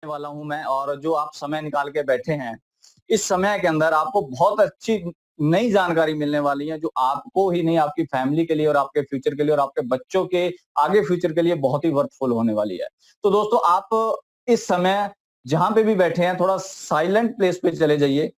वाला हूँ मैं, और जो आप समय निकाल के बैठे हैं, इस समय के अंदर आपको बहुत अच्छी नई जानकारी मिलने वाली है, जो आपको ही नहीं, आपकी फैमिली के लिए और आपके फ्यूचर के लिए और आपके बच्चों के आगे फ्यूचर के लिए बहुत ही वर्थफुल होने वाली है। तो दोस्तों, आप इस समय जहाँ पे भी बैठे हैं, थोड़ा साइलेंट प्लेस पे चले जाइए,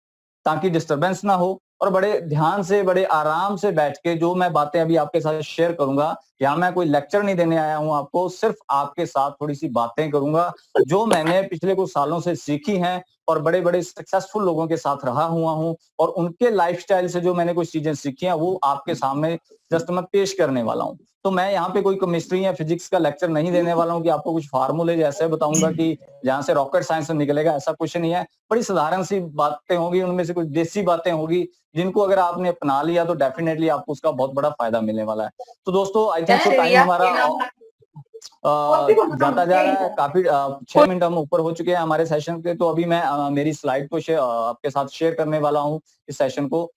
ताकि डिस्टर्बेंस ना हो, और बड़े ध्यान से, बड़े आराम से बैठ के जो मैं बातें अभी आपके साथ शेयर करूँगा, यहाँ मैं कोई लेक्चर नहीं देने आया हूँ आपको, सिर्फ आपके साथ थोड़ी-सी बातें करूँगा, जो मैंने पिछले कुछ सालों से सीखी हैं, और बड़े-बड़े सक्सेसफुल लोगों के साथ रहा हुआ हूँ, और उनके लाइफ़स्टाइल से जो मैंने कुछ चीज़ें सीखी हैं, वो आपके सामने जस्ट मैं पेश करने वाला हूँ। तो मैं यहाँ पे कोई केमिस्ट्री या फिजिक्स का लेक्चर नहीं देने वाला हूँ कि आपको कुछ फार्मूले जैसे बताऊँगा कि जहाँ से रॉकेट साइंस निकलेगा, ऐसा कुछ नहीं है। बड़ी साधारण सी बातें होंगी, उनमें से कुछ देसी बातें होंगी, जिनको अगर आपने अपना लिया तो डेफिनिटली आपको उसका बहुत बड़ा फ़ायदा मिलने वाला है। तो दोस्तों, आई थिंक सो टाइम हमारा जाता जा रहा है, काफ़ी 6 मिनट हम ऊपर हो चुके हैं हमारे सेशन के, तो अभी मैं मेरी स्लाइड को आपके साथ शेयर करने वाला हूँ इस सेशन को।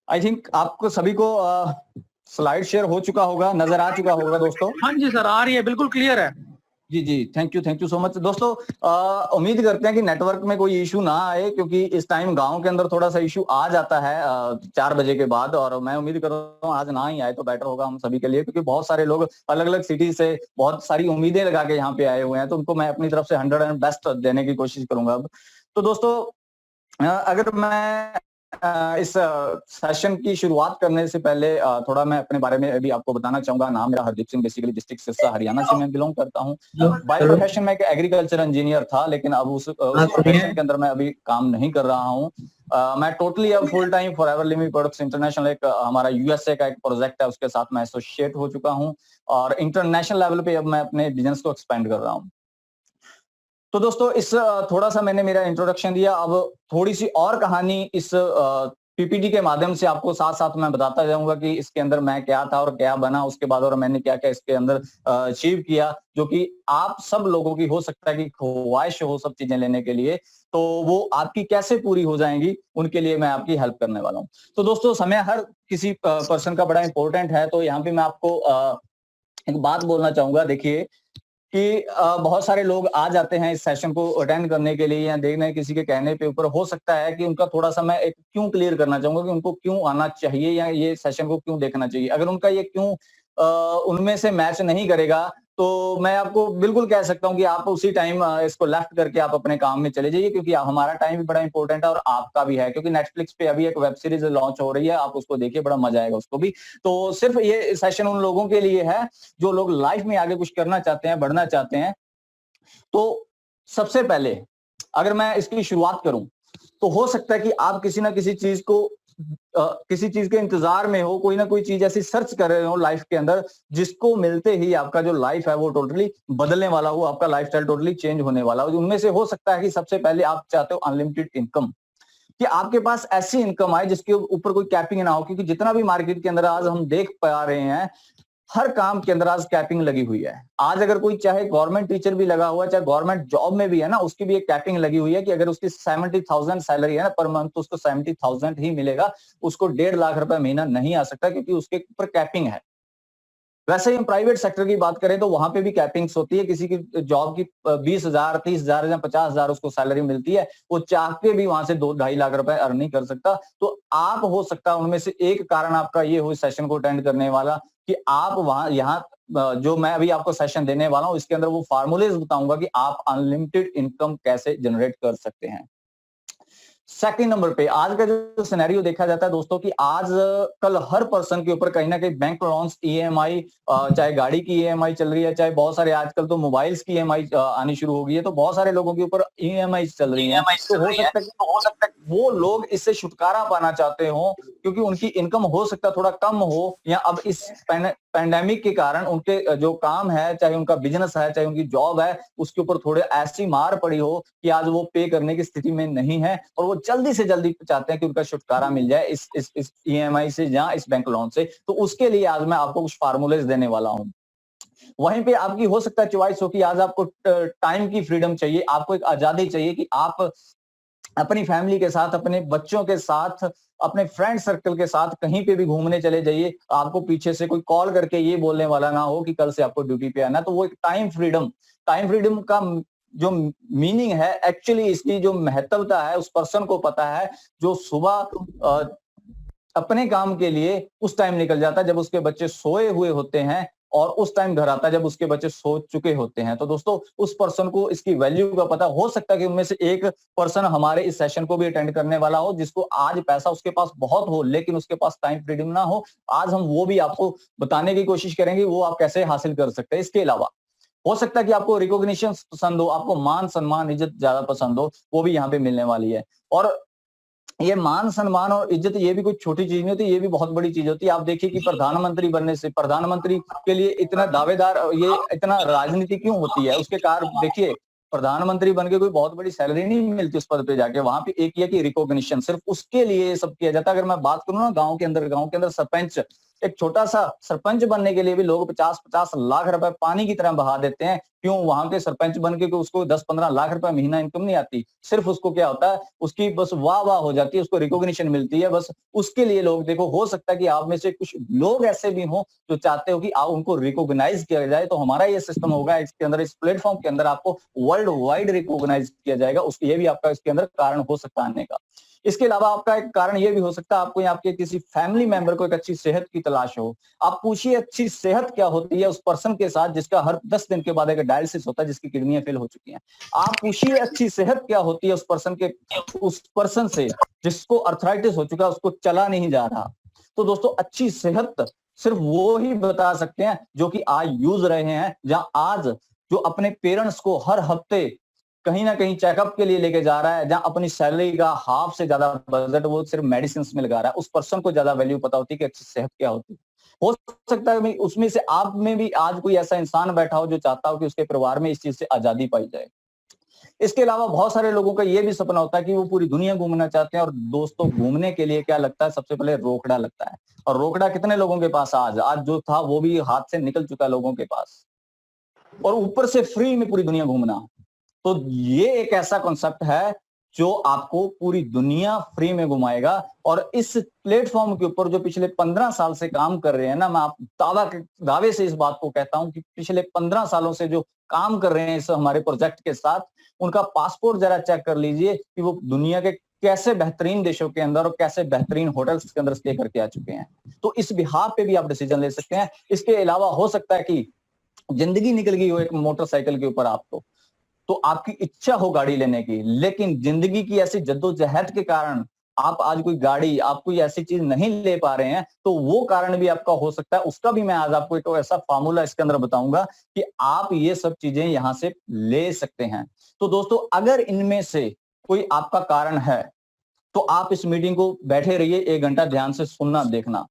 आई थिंक आपको सभी को स्लाइड शेयर हो चुका होगा, नज़र आ चुका होगा दोस्तों? हाँ जी सर, आ रही है, बिल्कुल क्लियर है। जी, जी। Thank you so much. दोस्तों, उम्मीद करते हैं कि नेटवर्क में कोई इश्यू ना आए, क्योंकि इस टाइम गाँव के अंदर थोड़ा-सा इश्यू आ जाता है 4 बजे के बाद, और मैं उम्मीद कर रहा हूँ आज ना ही आए तो बेटर होगा हम सभी के लिए, क्योंकि बहुत सारे लोग अलग-अलग सिटी से बहुत सारी उम्मीदें लगा के यहाँ पे आए हुए हैं, तो उनको मैं अपनी तरफ से 100 एंड बेस्ट देने की कोशिश करूँगा अब। तो दोस्तों, अगर मैं इस सेशन की शुरुआत करने से पहले थोड़ा मैं अपने बारे में भी आपको बताना चाहूँगा। नाम मेरा हरदीप सिंह, बेसिकली डिस्ट्रिक्ट सिरसा हरियाणा से मैं बिलॉन्ग करता हूँ। बाय प्रोफेशन मैं एक एग्रीकल्चर इंजीनियर था, लेकिन अब उस प्रोफेशन के अंदर मैं अभी काम नहीं कर रहा हूँ। मैं टोटली अब full time forever living products international, एक हमारा यूएसए का एक प्रोजेक्ट है, उसके साथ मैं एसोसिएट हो चुका हूँ, और इंटरनेशनल लेवल पे अब मैं अपने बिजनेस को एक्सपेंड कर रहा हूँ। तो दोस्तों, इस थोड़ा-सा मैंने मेरा इंट्रोडक्शन दिया, अब थोड़ी-सी और कहानी इस पीपीटी के माध्यम से आपको साथ-साथ मैं बताता जाऊँगा कि इसके अंदर मैं क्या था और क्या बना उसके बाद, और मैंने क्या-क्या इसके अंदर अचीव किया, जो कि आप सब लोगों की हो सकता है कि ख्वाहिश हो सब चीज़ें लेने के लिए, तो वो आपकी कैसे पूरी हो जाएँगी, उनके लिए मैं आपकी हेल्प करने वाला हूँ। तो दोस्तों, समय हर किसी पर्सन का बड़ा इम्पोर्टेंट है, तो यहाँ पे मैं आपको एक बात बोलना चाहूँगा, देखिए कि बहुत सारे लोग आ जाते हैं इस सेशन को अटेंड करने के लिए या देखने किसी के कहने पे ऊपर, हो सकता है कि उनका थोड़ा-सा मैं एक क्यों क्लियर करना चाहूँगा कि उनको क्यों आना चाहिए या ये सेशन को क्यों देखना चाहिए। अगर उनका ये क्यों उनमें से मैच नहीं करेगा, तो मैं आपको बिल्कुल कह सकता हूँ कि आप उसी टाइम इसको लेफ्ट करके आप अपने काम में चले जाइए, क्योंकि हमारा टाइम भी बड़ा इंपॉर्टेंट है और आपका भी है, क्योंकि नेटफ्लिक्स पे अभी एक वेब सीरीज़ लॉन्च हो रही है, आप उसको देखिए, बड़ा मज़ा आएगा उसको भी। तो सिर्फ ये सेशन उन लोगों के लिए है, जो लोग लाइफ में आगे कुछ करना चाहते हैं, बढ़ना चाहते हैं। तो सबसे पहले अगर मैं इसकी शुरुआत करूं, तो हो सकता है कि आप किसी ना किसी चीज को किसी चीज के इंतजार में हो, कोई ना कोई चीज ऐसी सर्च कर रहे हो लाइफ के अंदर, जिसको मिलते ही आपका जो लाइफ है वो टोटली बदलने वाला हो, आपका लाइफस्टाइल टोटली चेंज होने वाला हो। उनमें से हो सकता है कि सबसे पहले आप चाहते हो अनलिमिटेड इनकम, कि आपके पास ऐसी इनकम आए जिसके ऊपर कोई कैपिंग ना हो, क्योंकि जितना भी मार्केट के अंदर आज हम देख पा रहे हैं, हर काम के अंदर आज कैपिंग लगी हुई है। आज अगर कोई चाहे गवर्नमेंट टीचर भी लगा हुआ है, चाहे गवर्नमेंट जॉब में भी है ना, उसकी भी एक कैपिंग लगी हुई है कि अगर उसकी 70,000 सैलरी है ना पर मंथ, तो उसको 70,000 ही मिलेगा, उसको 1.5 लाख रुपए महीना नहीं आ सकता, क्योंकि उसके ऊपर कैपिंग है। वैसे ही हम प्राइवेट सेक्टर की बात करें तो वहां पे भी कैपिंग्स होती है, किसी की जॉब की 20,000, 30,000 या 50,000 उसको सैलरी मिलती है, वो चाह के भी वहां से 2-2.5 लाख रुपए अर्न नहीं कर सकता। तो आप हो सकता है उनमें से एक कारण आपका ये हो इस सेशन को अटेंड करने वाला, कि आप वहां यहाँ जो मैं अभी आपको सेशन देने वाला हूँ, इसके अंदर वो फार्मूलेज बताऊंगा कि आप अनलिमिटेड इनकम कैसे जनरेट कर सकते हैं। सेकंड नंबर पे आज का जो सिनेरियो देखा जाता है दोस्तों, कि आज कल हर पर्सन के ऊपर कहीं ना कहीं बैंक लोन्स, ईएमआई, चाहे गाड़ी की ईएमआई चल रही है, चाहे बहुत सारे आजकल तो मोबाइल्स की ईएमआई आनी शुरू हो गई है, तो बहुत सारे लोगों के ऊपर ईएमआई चल रही हैं। तो हो सकता है वो लोग इससे छुटकारा पाना चाहते हो, क्योंकि उनकी इनकम हो सकता है थोड़ा कम हो, या अब इस पैंडेमिक के कारण उनके जो काम है, चाहे उनका बिजनेस है, चाहे उनकी जॉब है, उसके ऊपर थोड़े ऐसी मार पड़ी हो कि आज वो पे करने की स्थिति में नहीं है, और वो जल्दी से जल्दी चाहते हैं कि उनका छुटकारा मिल जाए इस ईएमआई से या इस बैंक लोन से। तो उसके लिए आज मैं आपको कुछ फार्मूलेज देने वाला हूं। वहीं पे आपकी हो सकता है चॉइस हो कि आज आपको टाइम की फ्रीडम चाहिए, आपको एक आजादी चाहिए कि आप अपनी फैमिली के साथ, अपने बच्चों के साथ, अपने फ्रेंड सर्कल के साथ कहीं पे भी घूमने चले जाइए। आपको पीछे से कोई कॉल करके ये बोलने वाला ना हो कि कल से आपको ड्यूटी पे आना है। तो वो एक टाइम फ्रीडम का जो मीनिंग है, एक्चुअली इसकी जो महत्वता है उस पर्सन को पता है, जो सुबह अपने काम के लिए उस टाइम निकल जाता है जब उसके बच्चे सोए हुए होते हैं, और उस टाइम घर आता है जब उसके बच्चे सो चुके होते हैं। तो दोस्तों, उस पर्सन को इसकी वैल्यू का पता हो सकता है कि उनमें से एक पर्सन हमारे इस सेशन को भी अटेंड करने वाला हो, जिसको आज पैसा उसके पास बहुत हो लेकिन उसके पास टाइम फ्रीडम ना हो। आज हम वो भी आपको बताने की कोशिश करेंगे वो आप कैसे हासिल कर सकते हैं। इसके अलावा हो सकता है कि आपको रिकॉग्निशन पसंद हो, आपको मान सम्मान इज्जत ज्यादा पसंद हो, वो भी यहाँ पे मिलने वाली है। और ये मान सम्मान और इज्जत ये भी कोई छोटी चीज नहीं होती, ये भी बहुत बड़ी चीज होती है। आप देखिए कि प्रधानमंत्री बनने से, प्रधानमंत्री के लिए इतना दावेदार, ये इतना राजनीति क्यों होती है, उसके कारण देखिए, प्रधानमंत्री बन के कोई बहुत बड़ी सैलरी नहीं मिलती उस पद पे जाके, वहां पे एक ही है कि रिकॉग्निशन, सिर्फ उसके लिए ये सब किया जाता है। अगर मैं बात करूं ना गांव के अंदर सरपंच, एक छोटा सा सरपंच बनने के लिए भी लोग 50-50 लाख रुपए पानी की तरह बहा देते हैं। क्यों? वहां के सरपंच बन के उसको 10-15 लाख रुपए महीना इनकम नहीं आती, सिर्फ उसको क्या होता है, उसकी बस वाह वाह हो जाती है, उसको रिकॉग्निशन मिलती है, बस उसके लिए लोग, देखो हो सकता है कि आप में से कुछ लोग ऐसे भी हों जो चाहते हो कि आप उनको रिकॉग्नाइज किया जाए। तो हमारा ये सिस्टम होगा इसके अंदर, इस प्लेटफॉर्म के अंदर आपको वर्ल्ड वाइड रिकॉग्नाइज किया जाएगा। उसके ये भी आपका इसके अंदर कारण हो सकता है आने का। इसके अलावा आपका एक कारण ये भी हो सकता है, आपको या आपके किसी फैमिली मेंबर को एक अच्छी सेहत की तलाश हो। आप पूछिए अच्छी सेहत क्या होती है उस पर्सन के साथ जिसका हर 10 दिन के बाद एक डायलिसिस होता है, जिसकी किडनियां फेल हो चुकी हैं। आप पूछिए अच्छी सेहत क्या होती है उस पर्सन से जिसको अर्थराइटिस हो चुका है, उसको चला नहीं जा रहा। तो दोस्तों, अच्छी सेहत सिर्फ वो ही बता सकते हैं जो कि आज यूज रहे हैं, जहां आज जो अपने पेरेंट्स को हर हफ्ते कहीं ना कहीं चेकअप के लिए लेके जा रहा है, जहां अपनी सैलरी का हाफ से ज्यादा बजट वो सिर्फ मेडिसिन में लगा रहा है, उस पर्सन को ज्यादा वैल्यू पता होती है कि अच्छी सेहत क्या होती है। हो सकता है उसमें से आप में भी आज कोई ऐसा इंसान बैठा हो जो चाहता हो कि उसके परिवार में इस चीज से आजादी पाई जाए। इसके अलावा बहुत सारे लोगों का ये भी सपना होता है कि वो पूरी दुनिया घूमना चाहते हैं, और दोस्तों घूमने के लिए क्या लगता है, सबसे पहले रोकड़ा लगता है। और रोकड़ा कितने लोगों के पास आज जो था वो भी हाथ से निकल चुका लोगों के पास, और ऊपर से फ्री में पूरी दुनिया घूमना। तो ये एक ऐसा कॉन्सेप्ट है जो आपको पूरी दुनिया फ्री में घुमाएगा। और इस प्लेटफॉर्म के ऊपर जो पिछले 15 साल से काम कर रहे हैं ना, मैं आप दावे से इस बात को कहता हूं कि पिछले 15 सालों से जो काम कर रहे हैं इस हमारे प्रोजेक्ट के साथ, उनका पासपोर्ट जरा चेक कर लीजिए कि वो दुनिया के कैसे बेहतरीन देशों के अंदर और कैसे बेहतरीन होटल्स के अंदर स्टे करके आ चुके हैं। तो इस बिहाफ पे भी आप डिसीजन ले सकते हैं। इसके अलावा हो सकता है कि जिंदगी निकल गई हो एक मोटरसाइकिल के ऊपर आपको, तो आपकी इच्छा हो गाड़ी लेने की, लेकिन जिंदगी की ऐसी जद्दोजहद के कारण आप आज कोई गाड़ी, आप कोई ऐसी चीज नहीं ले पा रहे हैं, तो वो कारण भी आपका हो सकता है। उसका भी मैं आज आपको एक ऐसा फार्मूला इसके अंदर बताऊंगा कि आप ये सब चीजें यहां से ले सकते हैं। तो दोस्तों, अगर इनमें से कोई आपका कारण है तो आप इस मीटिंग को बैठे रहिए, 1 घंटा ध्यान से सुनना देखना।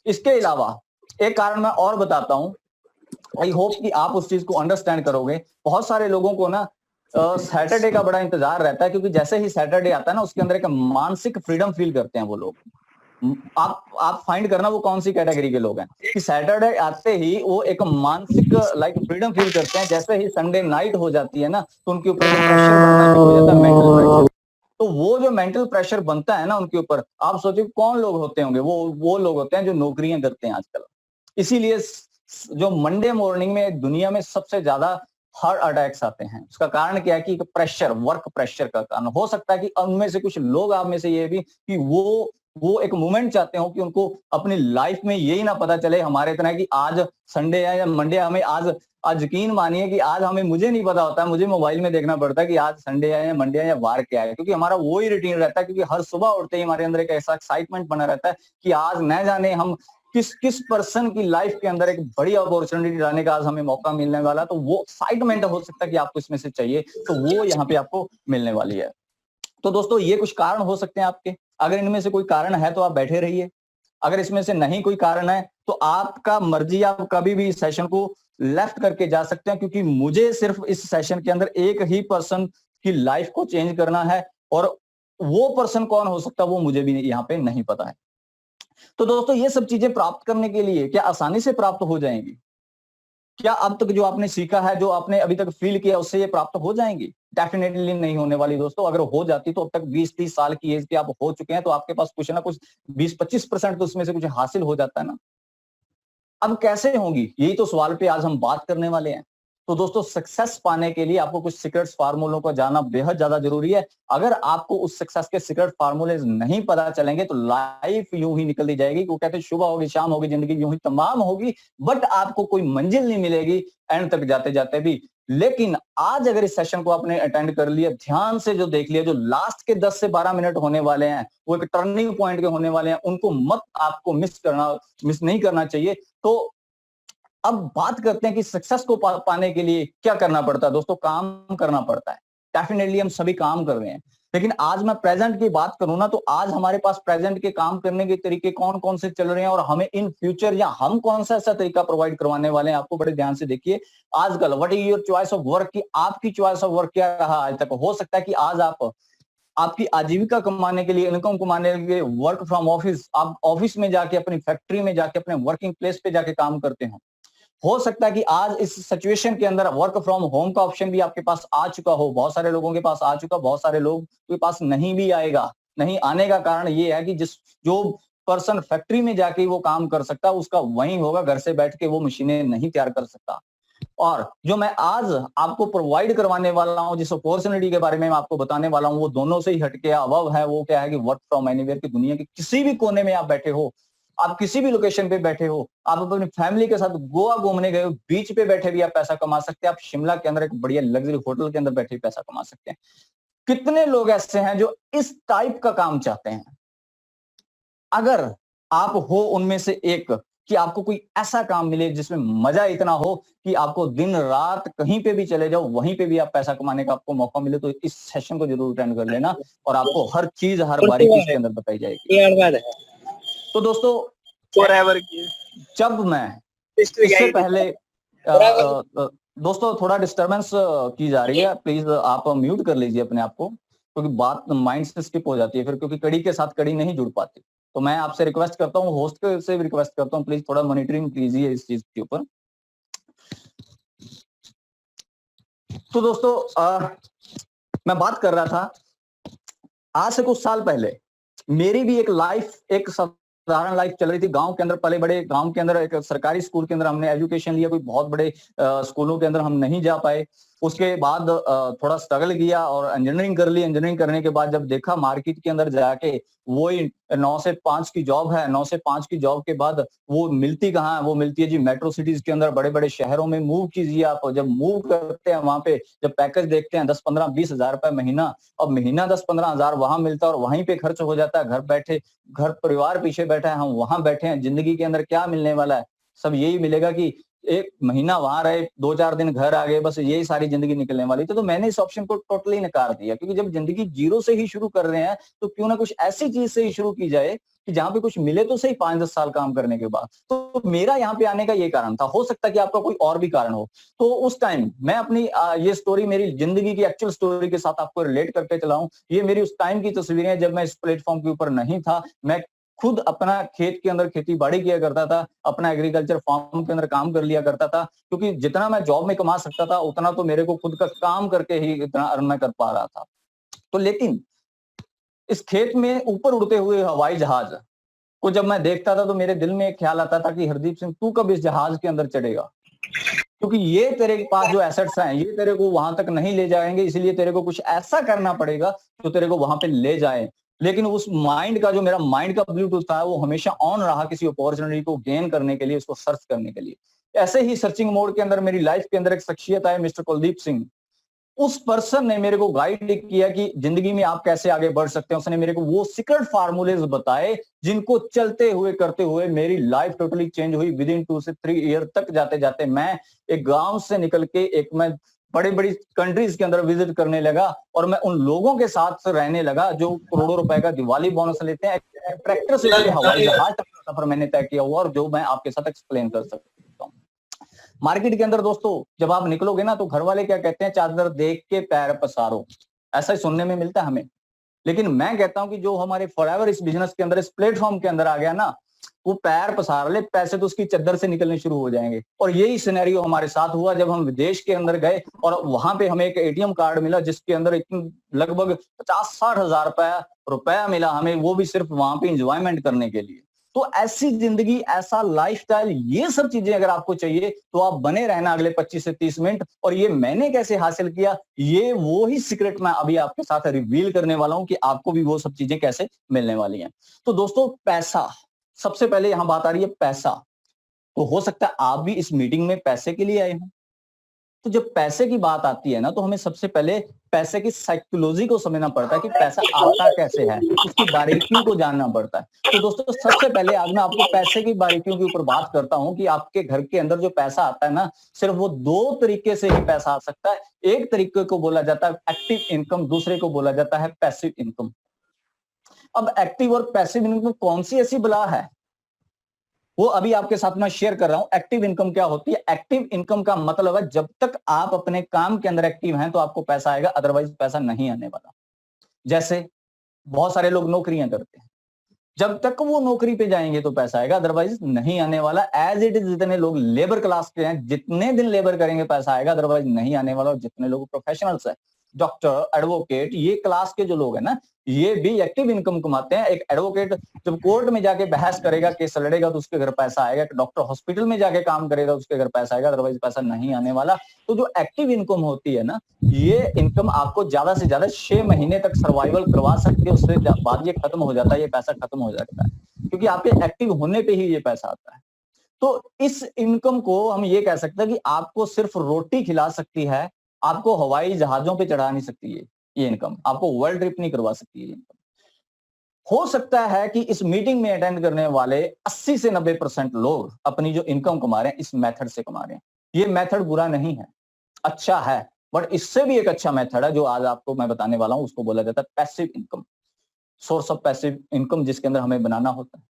इसके अलावा एक कारण मैं और बताता हूं, आई होप कि आप उस चीज को अंडरस्टैंड करोगे। बहुत सारे लोगों को ना सैटरडे का बड़ा इंतजार रहता है, क्योंकि जैसे ही सैटरडे आता है ना, उसके अंदर एक मानसिक फ्रीडम फील करते हैं वो लोग। आप फाइंड करना वो कौन सी कैटेगरी के लोग हैं कि सैटरडे आते ही वो एक मानसिक लाइक फ्रीडम फील करते हैं। जैसे ही संडे नाइट हो जाती है ना, तो उनके ऊपर जो प्रेशर बनना शुरू हो जाता है, मेंटल प्रेशर। तो वो जो मेंटल प्रेशर बनता है ना उनके ऊपर, आप सोचिए कौन लोग होते होंगे, वो लोग होते हैं जो नौकरियां करते हैं आजकल। इसीलिए जो मंडे मॉर्निंग में दुनिया में सबसे ज्यादा हार्ट अटैक्स आते हैं, उसका कारण क्या है कि प्रेशर, वर्क प्रेशर का कारण हो सकता है कि उनमें से कुछ लोग, आप में से ये भी, कि वो एक मोमेंट चाहते हो कि उनको अपनी लाइफ में यही ना पता चले हमारे इतना है कि आज संडे है या मंडे। हमें आज यकीन मानिए कि आज मुझे नहीं पता होता है, मुझे मोबाइल में देखना पड़ता है कि आज संडे है या मंडे है या वार क्या है, क्योंकि हमारा वो ही रूटीन रहता है। क्योंकि हर सुबह उठते ही हमारे अंदर एक ऐसा एक्साइटमेंट बना रहता है कि आज न जाने हम किस पर्सन की लाइफ के अंदर एक बड़ी अपॉर्चुनिटी लाने का आज हमें मौका मिलने वाला। तो वो एक्साइटमेंट हो सकता है कि आपको इसमें से चाहिए, तो वो यहाँ पे आपको मिलने वाली है। तो दोस्तों, ये कुछ कारण हो सकते हैं आपके। अगर इनमें से कोई कारण है तो आप बैठे रहिए, अगर इसमें से नहीं कोई कारण है तो आपका मर्जी, आप कभी भी इस सेशन को लेफ्ट करके जा सकते हैं, क्योंकि मुझे सिर्फ इस सेशन के अंदर एक ही पर्सन की लाइफ को चेंज करना है, और वो पर्सन कौन हो सकता है वो मुझे भी यहाँ पे नहीं पता है। तो दोस्तों, ये सब चीजें प्राप्त करने के लिए क्या आसानी से प्राप्त हो जाएंगी? क्या अब तक जो आपने सीखा है, जो आपने अभी तक फील किया, उससे ये प्राप्त हो जाएंगी? डेफिनेटली नहीं होने वाली दोस्तों। अगर हो जाती तो अब तक 20-30 साल की एज के आप हो चुके हैं, तो आपके पास कुछ ना कुछ 20-25% तो उसमें से कुछ हासिल हो जाता है ना। अब कैसे होंगी, यही तो सवाल पे आज हम बात करने वाले हैं। तो दोस्तों, सक्सेस पाने के लिए आपको कुछ सीक्रेट्स फार्मूलों को जानना बेहद ज्यादा जरूरी है। अगर आपको उस सक्सेस के सीक्रेट फार्मूले नहीं पता चलेंगे तो लाइफ यूं ही निकलती जाएगी। वो कहते हैं सुबह होगी शाम होगी, जिंदगी यूं ही तमाम होगी, बट आपको कोई मंजिल नहीं मिलेगी एंड तक जाते जाते भी। लेकिन आज अगर इस सेशन को आपने अटेंड कर लिया, ध्यान से जो देख लिया, जो लास्ट के 10 से 12 मिनट होने वाले हैं वो एक टर्निंग पॉइंट के होने वाले हैं, उनको मत आपको मिस नहीं करना चाहिए। तो अब बात करते हैं कि सक्सेस को पाने के लिए क्या करना पड़ता है। दोस्तों, काम करना पड़ता है। डेफिनेटली हम सभी काम कर रहे हैं, लेकिन आज मैं प्रेजेंट की बात करूं ना, तो आज हमारे पास प्रेजेंट के काम करने के तरीके कौन कौन से चल रहे हैं और हमें इन फ्यूचर या हम कौन सा ऐसा तरीका प्रोवाइड करवाने वाले हैं। आपको बड़े ध्यान से देखिए आजकल what is your choice of work, की आपकी चॉइस ऑफ वर्क क्या रहा आज तक। हो सकता है कि आज आप आपकी आजीविका कमाने के लिए, इनकम कमाने के लिए वर्क फ्रॉम ऑफिस, आप ऑफिस में जाके, अपनी फैक्ट्री में जाके, अपने वर्किंग प्लेस पे जाके काम करते हो सकता है कि आज इस सिचुएशन के अंदर वर्क फ्रॉम होम का ऑप्शन भी आपके पास आ चुका हो। बहुत सारे लोगों के पास आ चुका, बहुत सारे लोग के पास नहीं भी आएगा। नहीं आने का कारण ये है कि जो पर्सन फैक्ट्री में जाके वो काम कर सकता है, उसका वहीं होगा, घर से बैठ के वो मशीनें नहीं तैयार कर सकता। और जो मैं आज आपको प्रोवाइड करवाने वाला हूं, जिस अपॉर्चुनिटी के बारे में मैं आपको बताने वाला हूं, वो दोनों से ही हटके अबव है। वो क्या है कि वर्क फ्रॉम एनीवेयर, की दुनिया के किसी भी कोने में आप बैठे हो, आप किसी भी लोकेशन पे बैठे हो, आप अपनी फैमिली के साथ गोवा घूमने गए हो, बीच पे बैठे भी आप पैसा कमा सकते हैं। आप शिमला के अंदर एक बढ़िया लग्जरी होटल के अंदर बैठे भी पैसा कमा सकते हैं। कितने लोग ऐसे हैं जो इस टाइप का काम चाहते हैं? अगर आप हो उनमें से एक, कि आपको कोई ऐसा काम मिले जिसमें मजा इतना हो कि आपको दिन रात कहीं पे भी चले जाओ, वहीं पे भी आप पैसा कमाने का आपको मौका मिले, तो इस सेशन को जरूर अटेंड कर लेना और आपको हर चीज, हर बारीकी इसके अंदर बताई जाएगी। तो दोस्तों, जब मैं इससे पहले दोस्तों, थोड़ा डिस्टरबेंस की जा रही है, प्लीज आप म्यूट कर लीजिए अपने आप को, क्योंकि बात माइंड से स्किप हो जाती है फिर, क्योंकि कड़ी के साथ कड़ी नहीं जुड़ पाती। तो मैं आपसे रिक्वेस्ट करता हूँ, होस्ट से भी रिक्वेस्ट करता हूँ, प्लीज थोड़ा मॉनिटरिंग कीजिए इस चीज के ऊपर। तो दोस्तों, मैं बात कर रहा था, आज से कुछ साल पहले मेरी भी एक लाइफ, एक साधारण लाइफ चल रही थी। गांव के अंदर पले बड़े, गांव के अंदर एक सरकारी स्कूल के अंदर हमने एजुकेशन लिया, कोई बहुत बड़े स्कूलों के अंदर हम नहीं जा पाए। उसके बाद थोड़ा स्ट्रगल किया और इंजीनियरिंग कर ली। इंजीनियरिंग करने के बाद जब देखा मार्केट के अंदर जाके, वही 9 से 5 की जॉब है, 9 से 5 की जॉब के बाद वो मिलती कहाँ है? वो मिलती है जी मेट्रो सिटीज के अंदर, बड़े बड़े शहरों में मूव कीजिए आप। जब मूव करते हैं वहां पे, जब पैकेज देखते हैं 10-15-20 हजार रुपए महीना, और महीना 10-15 हजार वहां मिलता है और वहीं पे खर्च हो जाता है। घर बैठे, घर परिवार पीछे बैठा है, हम वहां बैठे हैं। जिंदगी के अंदर क्या मिलने वाला है? सब यही मिलेगा कि एक महीना वहां रहे, 2-4 दिन घर आ गए, बस यही सारी जिंदगी निकलने वाली। तो मैंने इस ऑप्शन को टोटली नकार दिया, क्योंकि जब जिंदगी जीरो से ही शुरू कर रहे हैं, तो क्यों ना कुछ ऐसी चीज से ही शुरू की जाए कि जहां पे कुछ मिले तो सही 5-10 साल काम करने के बाद। तो मेरा यहाँ पे आने का ये कारण था। हो सकता है कि आपका कोई और भी कारण हो। तो उस टाइम मैं अपनी ये स्टोरी, मेरी जिंदगी की एक्चुअल स्टोरी के साथ आपको रिलेट करके चलाऊं। ये मेरी उस टाइम की तस्वीरें हैं जब मैं इस प्लेटफॉर्म के ऊपर नहीं था। मैं खुद अपना खेत के अंदर खेती बाड़ी किया करता था, अपना एग्रीकल्चर फार्म के अंदर काम कर लिया करता था, क्योंकि जितना मैं जॉब में कमा सकता था उतना तो मेरे को खुद का काम करके ही इतना अर्न मैं कर पा रहा था। तो लेकिन इस खेत में ऊपर उड़ते हुए हवाई जहाज को जब मैं देखता था, तो मेरे दिल में एक ख्याल आता था कि हरदीप सिंह, तू कब इस जहाज के अंदर चढ़ेगा? क्योंकि ये तेरे पास जो एसेट्स हैं, ये तेरे को वहां तक नहीं ले जाएंगे, इसलिए तेरे को कुछ ऐसा करना पड़ेगा जो तेरे को वहां पे ले जाए। लेकिन उस माइंड का, जो मेरा माइंड का ब्लूटूथ था, वो हमेशा ऑन रहा किसी अपॉर्चुनिटी को गेन करने के लिए, उसको सर्च करने के लिए। ऐसे ही सर्चिंग मोड के अंदर मेरी लाइफ के अंदर एक शख्सियत है, मिस्टर कुलदीप सिंह। उस पर्सन ने मेरे को गाइड किया कि जिंदगी में आप कैसे आगे बढ़ सकते हैं। उसने मेरे को वो सीक्रेट फार्मूलेज बताए, जिनको चलते हुए करते हुए मेरी लाइफ टोटली चेंज हुई। विद इन 2 से 3 ईयर तक जाते जाते मैं एक गांव से निकल के एक मैं बड़ी बड़ी कंट्रीज के अंदर विजिट करने लगा, और मैं उन लोगों के साथ रहने लगा जो करोड़ों रुपए का दिवाली बोनस लेते हैं। ट्रैक्टर से लेकर हवाई जहाज तक का सफर मैंने तय किया हुआ, और जो मैं आपके साथ एक्सप्लेन कर सकता हूँ। मार्केट के अंदर दोस्तों जब आप निकलोगे ना, तो घर वाले क्या कहते हैं? चादर देख के पैर पसारो, ऐसा ही सुनने में मिलता है हमें। लेकिन मैं कहता हूं कि जो हमारे फॉरएवर इस बिजनेस के अंदर, इस प्लेटफॉर्म के अंदर आ गया ना, वो पैर पसार ले, पैसे तो उसकी चद्दर से निकलने शुरू हो जाएंगे। और यही सिनेरियो हमारे साथ हुआ जब हम विदेश के अंदर गए और वहां पे हमें एक एटीएम कार्ड मिला जिसके अंदर लगभग 50-60 हजार रुपया मिला हमें, वो भी सिर्फ वहां पे इंजॉयमेंट करने के लिए। तो ऐसी जिंदगी, ऐसा लाइफस्टाइल, ये सब चीजें अगर आपको चाहिए तो आप बने रहना अगले 25 से 30 मिनट। और ये मैंने कैसे हासिल किया, ये वो ही सीक्रेट मैं अभी आपके साथ रिवील करने वाला हूं कि आपको भी वो सब चीजें कैसे मिलने वाली हैं। तो दोस्तों, पैसा, सबसे पहले यहां बात आ रही है पैसा। तो हो सकता है आप भी इस मीटिंग में पैसे के लिए आए हो। तो जब पैसे की बात आती है ना, तो हमें सबसे पहले पैसे की साइकोलॉजी को समझना पड़ता है कि पैसा आता कैसे है, उसकी बारीकियों को जानना पड़ता है। तो दोस्तों, सबसे पहले आज मैं आपको पैसे की बारीकियों के ऊपर बात करता हूं कि आपके घर के अंदर जो पैसा आता है ना, सिर्फ वो दो तरीके से ही पैसा आ सकता है। एक तरीके को बोला जाता है एक्टिव इनकम, दूसरे को बोला जाता है पैसिव इनकम। अब एक्टिव और पैसिव इनकम कौन सी ऐसी बला है, वो अभी आपके साथ में शेयर कर रहा हूं। एक्टिव इनकम क्या होती है? एक्टिव इनकम का मतलब है जब तक आप अपने काम के अंदर एक्टिव हैं तो आपको पैसा आएगा, अदरवाइज पैसा नहीं आने वाला। जैसे बहुत सारे लोग नौकरियां करते हैं, जब तक वो नौकरी पे जाएंगे तो पैसा आएगा, अदरवाइज नहीं आने वाला। एज इट इज जितने लोग लेबर क्लास के हैं, जितने दिन लेबर करेंगे पैसा आएगा, अदरवाइज नहीं आने वाला। और जितने लोग प्रोफेशनल्स हैं, डॉक्टर, एडवोकेट, ये क्लास के जो लोग हैं ना, ये भी एक्टिव इनकम कमाते हैं। एक एडवोकेट जब कोर्ट में जाके बहस करेगा, केस लड़ेगा, तो उसके घर पैसा आएगा। डॉक्टर हॉस्पिटल में जाके काम करेगा, उसके घर पैसा आएगा, अदरवाइज पैसा नहीं आने वाला। तो जो एक्टिव इनकम होती है ना, ये इनकम आपको ज्यादा से ज्यादा 6 महीने तक सर्वाइवल करवा सकती है। उससे बाद ये खत्म हो जाता है, ये पैसा खत्म हो जाता है, क्योंकि आपके एक्टिव होने पे ही ये पैसा आता है। तो इस इनकम को हम ये कह सकते हैं कि आपको सिर्फ रोटी खिला सकती है, आपको हवाई जहाजों पे चढ़ा नहीं सकती है ये इनकम, आपको वर्ल्ड ट्रिप नहीं करवा सकती है ये इनकम। हो सकता है कि इस मीटिंग में अटेंड करने वाले 80 से 90% लोग अपनी जो इनकम कमा रहे हैं इस मेथड से कमा रहे हैं। ये मेथड बुरा नहीं है, अच्छा है, बट इससे भी एक अच्छा मेथड है जो आज आपको मैं बताने वाला हूं, उसको बोला जाता है passive income, source of passive income, जिसके अंदर हमें बनाना होता है।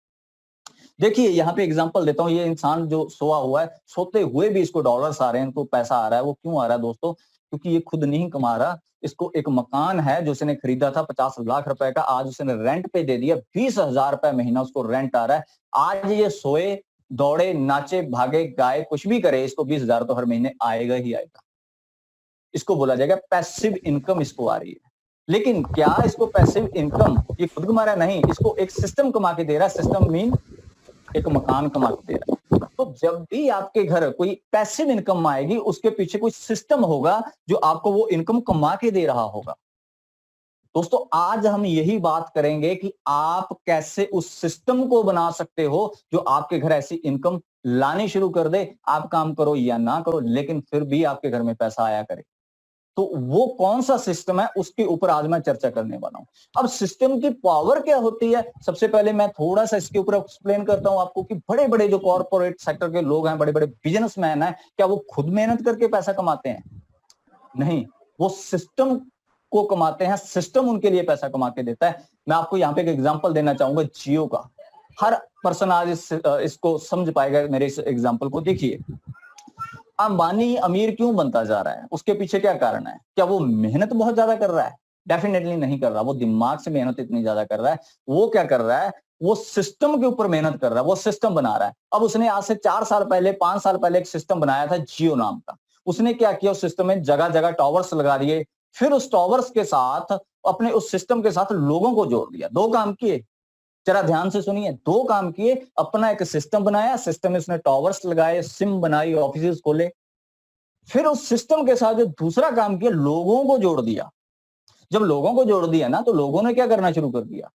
देखिए यहाँ पे एग्जांपल देता हूँ, ये इंसान जो सोया हुआ है, सोते हुए भी इसको डॉलर्स आ रहे हैं, इनको पैसा आ रहा है। वो क्यों आ रहा है दोस्तों? क्योंकि ये खुद नहीं कमा रहा। इसको एक मकान है जो उसने खरीदा था 50 लाख रुपए का, आज उसने रेंट पे दे दिया, 20,000 रुपए महीना उसको रेंट आ रहा है। आज ये सोए, दौड़े, नाचे, भागे, गाए, कुछ भी करे, इसको 20,000 तो हर महीने आएगा ही आएगा। इसको बोला जाएगा पैसिव इनकम, इसको आ रही है। लेकिन क्या इसको पैसिव इनकम ये खुद कमा रहा है? नहीं, इसको एक सिस्टम कमा के दे रहा है। सिस्टम मीन एक मकान कमा के दे रहा है। तो जब भी आपके घर कोई पैसिव इनकम आएगी, उसके पीछे कोई सिस्टम होगा जो आपको वो इनकम कमा के दे रहा होगा। दोस्तों, आज हम यही बात करेंगे कि आप कैसे उस सिस्टम को बना सकते हो जो आपके घर ऐसी इनकम लानी शुरू कर दे। आप काम करो या ना करो, लेकिन फिर भी आपके घर में पैसा आया करे। तो वो कौन सा सिस्टम है, उसके ऊपर आज मैं चर्चा करने वाला हूं। अब सिस्टम की पावर क्या होती है, सबसे पहले मैं थोड़ा सा इसके ऊपर एक्सप्लेन करता हूं आपको कि बड़े बड़े जो कॉर्पोरेट सेक्टर के लोग हैं, बड़े बड़े बिजनेसमैन हैं, क्या वो खुद मेहनत करके पैसा कमाते हैं? नहीं, वो सिस्टम को कमाते हैं, सिस्टम उनके लिए पैसा कमा के देता है। मैं आपको यहाँ पे एक एग्जांपल देना चाहूंगा जियो का। हर पर्सन आज इसको समझ पाएगा मेरे इस एग्जांपल को। देखिए, अंबानी अमीर क्यों बनता जा रहा है, उसके पीछे क्या कारण है? क्या वो मेहनत बहुत ज्यादा कर रहा है? डेफिनेटली नहीं कर रहा। वो दिमाग से मेहनत इतनी ज्यादा कर रहा है। वो क्या कर रहा है, वो सिस्टम के ऊपर मेहनत कर रहा है, वो सिस्टम बना रहा है। अब उसने आज से 4 साल पहले, 5 साल पहले एक सिस्टम बनाया था जियो नाम का। उसने क्या किया, उस सिस्टम में जगह जगह टावर्स लगा दिए, फिर उस टावर्स के साथ, अपने उस सिस्टम के साथ लोगों को जोड़ दिया। 2 काम किए, जरा ध्यान से सुनिए, 2 काम किए। अपना एक सिस्टम बनाया, सिस्टम में उसने टावर्स लगाए, सिम बनाई, ऑफिस खोले। फिर उस सिस्टम के साथ जो दूसरा काम किया, लोगों को जोड़ दिया। जब लोगों को जोड़ दिया ना, तो लोगों ने क्या करना शुरू कर दिया,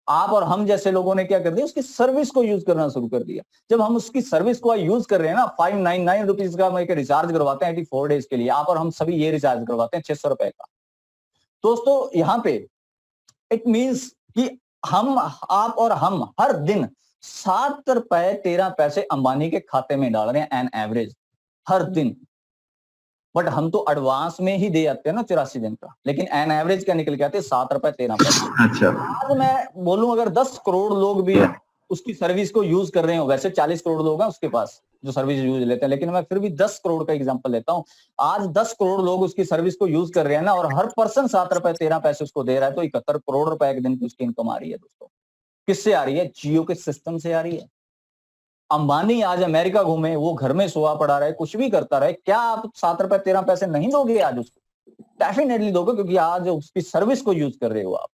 आप और हम जैसे लोगों ने क्या कर दिया, उसकी सर्विस को यूज करना शुरू कर दिया। जब हम उसकी सर्विस को यूज कर रहे हैं ना, 599 रुपीज का हम एक रिचार्ज करवाते हैं 84 डेज के लिए। आप और हम सभी ये रिचार्ज करवाते हैं 600 रुपए का। दोस्तों, यहाँ पे इट मीन्स कि हम, आप और हम हर दिन 7 रुपए 13 पैसे अंबानी के खाते में डाल रहे हैं एन एवरेज, हर दिन। बट हम तो एडवांस में ही दे जाते हैं ना 84 दिन का, लेकिन एन एवरेज क्या निकल के आते हैं, 7 रुपए 13 पैसे। अच्छा, आज मैं बोलूं अगर 10 करोड़ लोग भी उसकी सर्विस को यूज कर रहे हो, वैसे 40 करोड़ लोग हैं उसके पास जो सर्विस यूज लेते हैं, लेकिन मैं फिर भी 10 करोड़ का एग्जांपल लेता हूं। आज 10 करोड़ लोग उसकी सर्विस को यूज कर रहे हैं ना, और हर पर्सन 7 रुपए 13 पैसे उसको दे रहा है, तो 71 करोड़ रुपए एक दिन की उसकी इनकम आ रही है दोस्तों। किससे आ रही है? जियो के सिस्टम से आ रही है। अंबानी आज अमेरिका घूमे, वो घर में सोया पड़ा रहे, कुछ भी करता रहे, क्या आप 7 रुपए 13 पैसे नहीं दोगे आज उसको? डेफिनेटली दोगे, क्योंकि आज उसकी सर्विस को यूज कर रहे हो आप।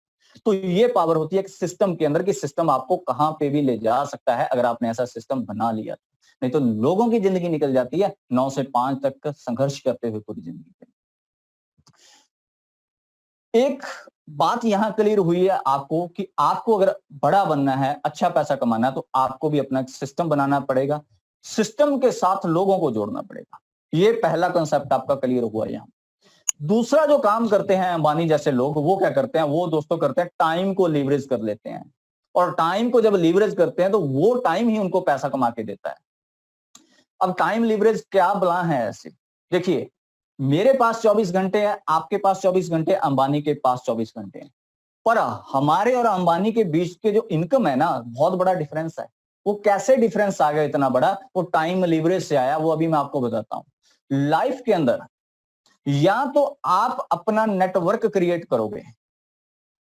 तो ये पावर होती है सिस्टम के अंदर, कि सिस्टम आपको कहां पे भी ले जा सकता है अगर आपने ऐसा सिस्टम बना लिया। नहीं तो लोगों की जिंदगी निकल जाती है 9 से 5 तक का संघर्ष करते हुए पूरी जिंदगी पे। एक बात यहां क्लियर हुई है आपको कि आपको अगर बड़ा बनना है, अच्छा पैसा कमाना है, तो आपको भी अपना सिस्टम बनाना पड़ेगा, सिस्टम के साथ लोगों को जोड़ना पड़ेगा। ये पहला कंसेप्ट आपका क्लियर हुआ यहां। दूसरा जो काम करते हैं अंबानी जैसे लोग, वो क्या करते हैं? वो दोस्तों करते हैं टाइम को लीवरेज कर लेते हैं, और टाइम को जब लीवरेज करते हैं तो वो टाइम ही उनको पैसा कमा के देता है। अब टाइम लीवरेज क्या बला है ऐसे? देखिए, मेरे पास 24 घंटे है, आपके पास 24 घंटे, अंबानी के पास 24 घंटे हैं, पर हमारे और अंबानी के बीच के जो इनकम है ना, बहुत बड़ा डिफरेंस है। वो कैसे डिफरेंस आ गया इतना बड़ा? वो टाइम लीवरेज से आया, वो अभी मैं आपको बताता हूं। लाइफ के अंदर या तो आप अपना नेटवर्क क्रिएट करोगे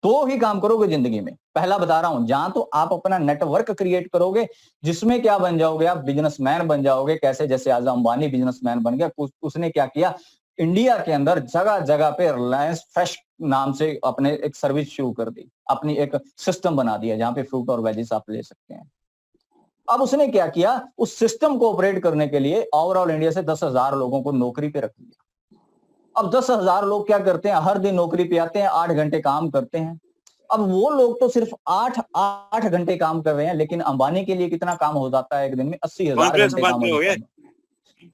तो ही काम करोगे जिंदगी में। पहला बता रहा हूं, जहां तो आप अपना नेटवर्क क्रिएट करोगे, जिसमें क्या बन जाओगे? आप बिजनेसमैन बन जाओगे। कैसे? जैसे आज अंबानी बिजनेसमैन बन गया। उसने क्या किया? इंडिया के अंदर जगह जगह पे रिलायंस फ्रेश नाम से अपने एक सर्विस शुरू कर दी, अपनी एक सिस्टम बना दिया जहां पे फ्रूट और वेजिस आप ले सकते हैं। अब उसने क्या किया? उस सिस्टम को ऑपरेट करने के लिए ओवरऑल इंडिया से 10,000 लोगों को नौकरी पे रख दिया। अब 10,000 लोग क्या करते हैं? हर दिन नौकरी पे आते हैं, 8 घंटे काम करते हैं। अब वो लोग तो सिर्फ 8 घंटे काम कर रहे हैं, लेकिन अंबानी के लिए कितना काम हो जाता है एक दिन में? 80,000 घंटे काम हो जाता है।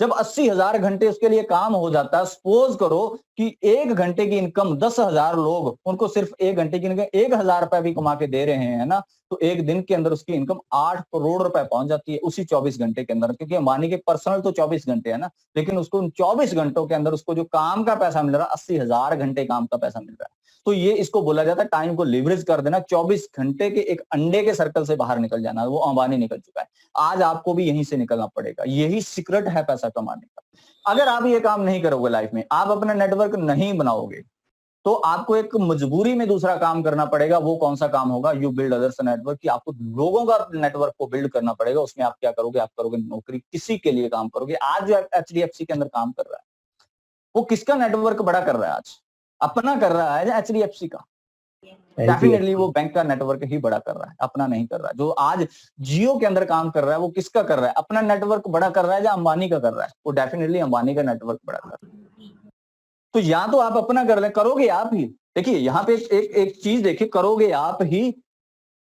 जब 80,000 घंटे उसके लिए काम हो जाता है, सपोज करो कि 1 घंटे की इनकम 10,000 लोग उनको सिर्फ 1 घंटे की इनकम 1,000 रुपए भी कमा के दे रहे हैं ना, तो एक दिन के अंदर उसकी इनकम 8 करोड़ रुपए पहुंच जाती है उसी 24 घंटे के अंदर। क्योंकि अंबानी के पर्सनल तो 24 घंटे है ना, लेकिन उसको उन 24 घंटों के अंदर उसको जो काम का पैसा मिल रहा है, 80,000 घंटे काम का पैसा मिल रहा है। तो ये इसको बोला जाता है टाइम को लिवरेज कर देना। 24 घंटे के एक अंडे के सर्कल से बाहर निकल जाना, वो अंबानी निकल चुका है। आज आपको भी यहीं से निकलना पड़ेगा, यही सीक्रेट है पैसा कमाने का। अगर आप ये काम नहीं करोगे लाइफ में, आप अपना नेटवर्क नहीं बनाओगे, तो आपको एक मजबूरी में दूसरा काम करना पड़ेगा। वो कौन सा काम होगा? यू बिल्ड अदर्स नेटवर्क, कि आपको लोगों का नेटवर्क को बिल्ड करना पड़ेगा। उसमें आप क्या करोगे? आप करोगे नौकरी, किसी के लिए काम करोगे। आज जो एचडीएफसी के अंदर काम कर रहा है, वो किसका नेटवर्क बड़ा कर रहा है? आज अपना कर रहा है एचडीएफसी का। डेफिनेटली वो बैंक का नेटवर्क ही बड़ा कर रहा है, अपना नहीं कर रहा है। जो आज जियो के अंदर काम कर रहा है, वो किसका कर रहा है? अपना नेटवर्क बड़ा कर रहा है या अंबानी का कर रहा है? वो डेफिनेटली अंबानी का नेटवर्क बड़ा कर रहा है। तो या तो आप अपना कर ले, करोगे आप ही। देखिए यहाँ पे एक चीज देखिए, करोगे आप ही,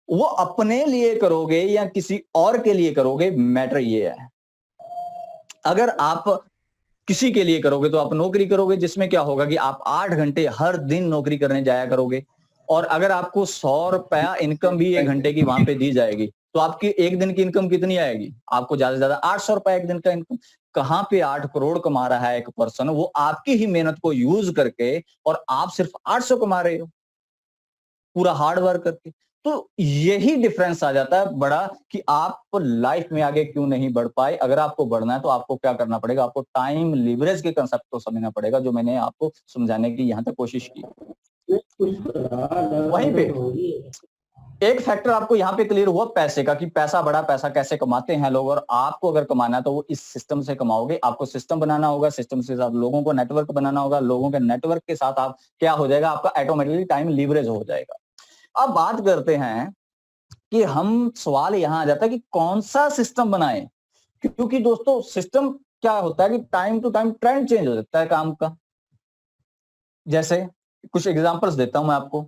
वो अपने लिए करोगे या किसी और के लिए करोगे, मैटर ये है। अगर आप किसी के लिए करोगे तो आप नौकरी करोगे, जिसमें क्या होगा कि आप 8 घंटे हर दिन नौकरी करने जाया करोगे, और अगर आपको 100 रुपया इनकम भी 1 घंटे की वहां पे दी जाएगी, तो आपकी एक दिन की इनकम कितनी आएगी? आपको ज्यादा से ज्यादा 800 रुपया एक दिन का इनकम। कहां पे 8 करोड़ कमा रहा है एक पर्सन? वो आपकी ही मेहनत को यूज करके, और आप सिर्फ 800 कमा रहे हो पूरा हार्ड वर्क करके। तो यही डिफरेंस आ जाता है बड़ा, कि आप लाइफ में आगे क्यों नहीं बढ़ पाए। अगर आपको बढ़ना है तो आपको क्या करना पड़ेगा? आपको टाइम लिवरेज के कंसेप्ट को समझना पड़ेगा, जो मैंने आपको समझाने की यहां तक कोशिश की। वहीं पे एक फैक्टर आपको यहाँ पे क्लियर हुआ पैसे का, कि पैसा बड़ा पैसा कैसे कमाते हैं लोग, और आपको अगर कमाना है तो वो इस सिस्टम से कमाओगे। आपको सिस्टम बनाना होगा, सिस्टम के साथ लोगों को नेटवर्क बनाना होगा, लोगों के नेटवर्क के साथ आप क्या हो जाएगा? आपका ऑटोमेटिकली टाइम लीवरेज हो जाएगा। अब बात करते हैं कि हम सवाल यहां आ जाता है कि कौन सा सिस्टम बनाएं, क्योंकि दोस्तों सिस्टम क्या होता है कि time to time trend change हो जाता है काम का। जैसे कुछ एग्जांपल्स देता हूं मैं आपको।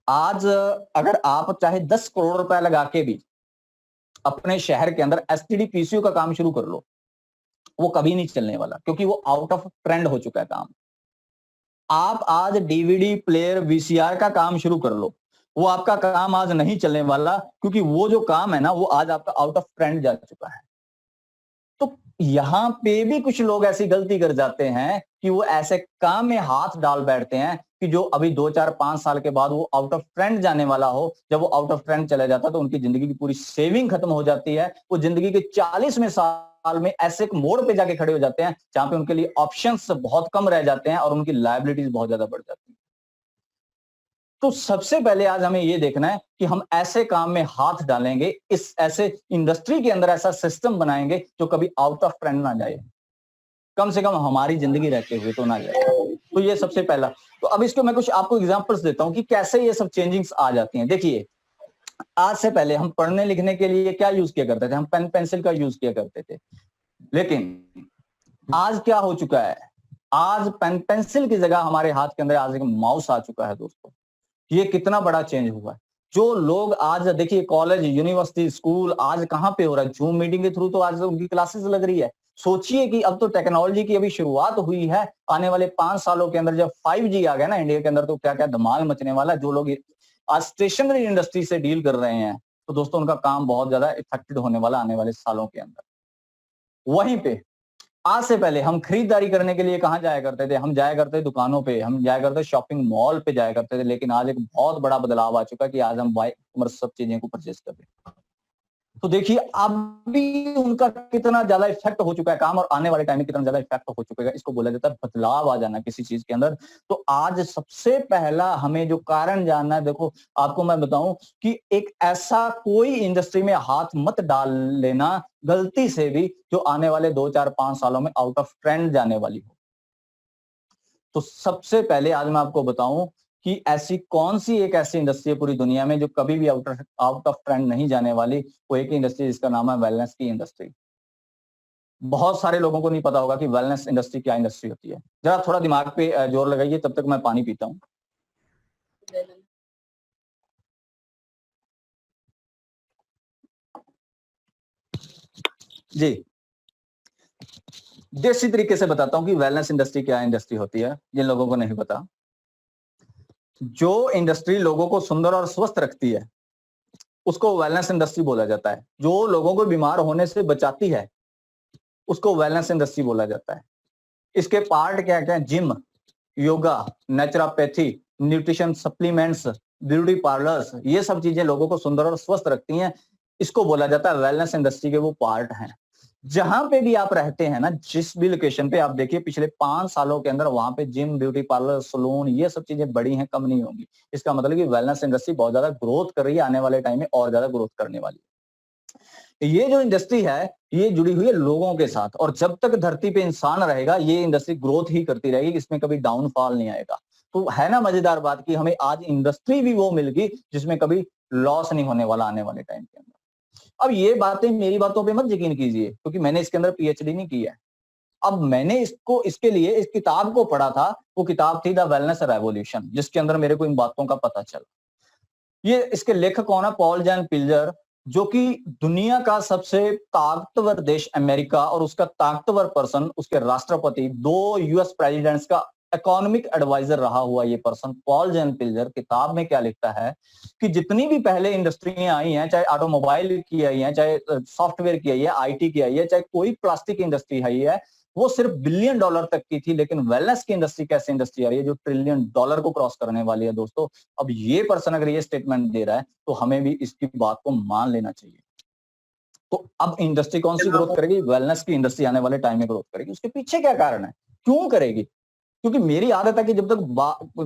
आज अगर आप चाहे 10 करोड़ रुपए लगा के भी अपने शहर के अंदर एसटीडी पीसीओ का काम शुरू कर लो, वो कभी नहीं चलने वाला, क्योंकि वो आउट ऑफ ट्रेंड हो चुका है काम। आप आज डीवीडी प्लेयर वीसीआर का काम शुरू कर लो, वो आपका काम आज नहीं चलने वाला, क्योंकि वो जो काम है ना, वो आज आपका आउट ऑफ ट्रेंड जा चुका है। तो यहां पे भी कुछ लोग ऐसी गलती कर जाते हैं कि वो ऐसे काम में हाथ डाल बैठते हैं कि जो अभी 2 4 5 साल के बाद वो आउट ऑफ ट्रेंड जाने वाला हो। जब वो आउट ऑफ ट्रेंड चला जाता है तो उनकी जिंदगी की पूरी सेविंग खत्म हो जाती है। वो जिंदगी के 40वें साल में ऐसे एक मोड़ पे जाके खड़े हो जाते हैं जहां पे उनके लिए ऑप्शंस बहुत कम रह जाते हैं और उनकी लायबिलिटीज बहुत ज्यादा बढ़ जाती है। तो सबसे पहले आज हमें ये देखना है कि हम ऐसे काम में हाथ डालेंगे, इस ऐसे इंडस्ट्री के अंदर ऐसा सिस्टम बनाएंगे जो कभी आउट ऑफ ट्रेंड ना जाए, कम से कम हमारी जिंदगी रहते हुए तो ना जाए। तो ये सबसे पहला। तो अब इसको मैं कुछ आपको एग्जांपल्स देता हूं कि कैसे ये सब चेंजिंग्स आ जाती हैं। देखिए, आज से पहले हम पढ़ने लिखने के लिए क्या यूज किया करते थे? हम पेन पेंसिल का यूज किया करते थे। लेकिन आज क्या हो चुका है? आज पेन पेंसिल की जगह हमारे हाथ के अंदर आज एक माउस आ चुका है दोस्तों। ये कितना बड़ा चेंज हुआ है। जो लोग आज देखिए कॉलेज, यूनिवर्सिटी, स्कूल आज कहां पे हो रहा है? जूम मीटिंग के थ्रू तो आज उनकी क्लासेस लग रही है। सोचिए कि अब तो टेक्नोलॉजी की अभी शुरुआत हुई है। आने वाले 5 सालों के अंदर जब 5G आ गया ना इंडिया के अंदर, तो क्या क्या धमाल मचने वाला है। जो लोग आज स्टेशनरी इंडस्ट्री से डील कर रहे हैं, तो दोस्तों उनका काम बहुत ज्यादा इफेक्टेड होने वाला आने वाले सालों के अंदर। वहीं पे आज से पहले हम खरीदारी करने के लिए कहां जाया करते थे? हम जाया करते थे दुकानों पे, हम जाया करते शॉपिंग मॉल पे जाया करते थे। लेकिन आज एक बहुत बड़ा बदलाव आ चुका है कि आज हम बाय कॉमर्स सब चीजें को परचेज कर रहे हैं। तो देखिए अब भी उनका कितना ज्यादा इफेक्ट हो चुका है काम, और आने वाले टाइम में कितना ज्यादा इफेक्ट हो चुका है। इसको बोला जाता है बदलाव आ जाना किसी चीज के अंदर। तो आज सबसे पहला हमें जो कारण जानना है, देखो आपको मैं बताऊं कि एक ऐसा कोई इंडस्ट्री में हाथ मत डाल लेना गलती से भी जो आने वाले 2 4 5 सालों में आउट ऑफ ट्रेंड जाने वाली हो। तो सबसे पहले आज मैं आपको बताऊं कि ऐसी कौन सी एक ऐसी इंडस्ट्री है पूरी दुनिया में जो कभी भी आउट ऑफ ट्रेंड नहीं जाने वाली। वो एक इंडस्ट्री जिसका नाम है वेलनेस की इंडस्ट्री। बहुत सारे लोगों को नहीं पता होगा कि वेलनेस इंडस्ट्री क्या इंडस्ट्री होती है। जरा थोड़ा दिमाग पे जोर लगाइए, तब तक मैं पानी पीता हूँ। जी, देसी तरीके से बताता हूँ कि वेलनेस इंडस्ट्री क्या इंडस्ट्री होती है, जिन लोगों को नहीं पता। जो इंडस्ट्री लोगों को सुंदर और स्वस्थ रखती है उसको वेलनेस इंडस्ट्री बोला जाता है। जो लोगों को बीमार होने से बचाती है उसको वेलनेस इंडस्ट्री बोला जाता है। इसके पार्ट क्या क्या है? Gym, yoga, naturopathy, nutrition supplements, beauty parlours, ये सब चीजें लोगों को सुंदर और स्वस्थ रखती हैं। इसको बोला जाता है वेलनेस इंडस्ट्री के वो पार्ट हैं। जहां पे भी आप रहते हैं ना, जिस भी लोकेशन पे आप देखिए पिछले 5 सालों के अंदर वहां पे जिम, ब्यूटी पार्लर, सलून, ये सब चीजें बड़ी हैं, कम नहीं होंगी। इसका मतलब कि वेलनेस इंडस्ट्री बहुत ज्यादा ग्रोथ कर रही है, आने वाले टाइम में और ज्यादा ग्रोथ करने वाली है। ये जो इंडस्ट्री है ये जुड़ी हुई है लोगों के साथ, और जब तक धरती पे इंसान रहेगा ये इंडस्ट्री ग्रोथ ही करती रहेगी, इसमें कभी डाउनफॉल नहीं आएगा। तो है ना मजेदार बात कि हमें आज इंडस्ट्री भी वो मिल गई जिसमें कभी लॉस नहीं होने वाला आने वाले टाइम के अंदर। अब ये बातें मेरी बातों पे मत यकीन कीजिए, क्योंकि मैंने इसके अंदर पीएचडी नहीं की है। अब मैंने इसके लिए इस किताब को पढ़ा था। वो किताब थी द वेलनेस रेवोल्यूशन, जिसके अंदर मेरे को इन बातों का पता चला। ये इसके लेखक कौन है? पॉल जैन पिल्जर, जो कि दुनिया का सबसे ताकतवर देश अमेरिका और उसका ताकतवर पर्सन, उसके राष्ट्रपति, 2 यूएस प्रेसिडेंट्स का इकोनॉमिक एडवाइजर रहा हुआ ये पर्सन पॉल जैन पिल्जर किताब में क्या लिखता है कि जितनी भी पहले इंडस्ट्रियां आई हैं, चाहे ऑटोमोबाइल की आई है, चाहे सॉफ्टवेयर की आई है, आईटी की आई है, चाहे कोई प्लास्टिक इंडस्ट्री आई है, वो सिर्फ $1 बिलियन तक की थी। लेकिन वेलनेस की इंडस्ट्री कैसे इंडस्ट्री आ रही है जो $1 ट्रिलियन को क्रॉस करने वाली है दोस्तों। अब ये पर्सन अगर ये स्टेटमेंट दे रहा है तो हमें भी इसकी बात को मान लेना चाहिए। तो अब इंडस्ट्री कौन सी ग्रोथ करेगी? वेलनेस की इंडस्ट्री आने वाले टाइम में ग्रोथ करेगी। उसके पीछे क्या कारण है, क्यों करेगी? क्योंकि मेरी आदत है कि जब तक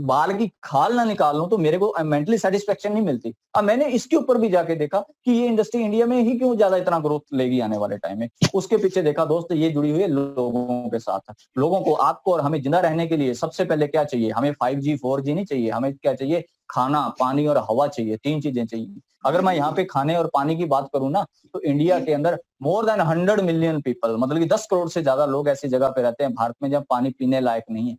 बाल की खाल ना निकाल लूं तो मेरे को मेंटली सेटिस्फेक्शन नहीं मिलती। अब मैंने इसके ऊपर भी जाके देखा कि ये इंडस्ट्री इंडिया में ही क्यों ज्यादा इतना ग्रोथ लेगी आने वाले टाइम में। उसके पीछे देखा दोस्त, ये जुड़ी हुई है लोगों के साथ। लोगों को, आपको और हमें जिंदा रहने के लिए सबसे पहले क्या चाहिए? हमें 5G 4G नहीं चाहिए, हमें क्या चाहिए? खाना, पानी और हवा चाहिए। 3 चीजें चाहिए। अगर मैं यहाँ पे खाने और पानी की बात करूं ना, तो इंडिया के अंदर मोर देन 100 मिलियन पीपल, मतलब कि 10 करोड़ से ज्यादा लोग ऐसी जगह पे रहते हैं भारत में जब पानी पीने लायक नहीं है।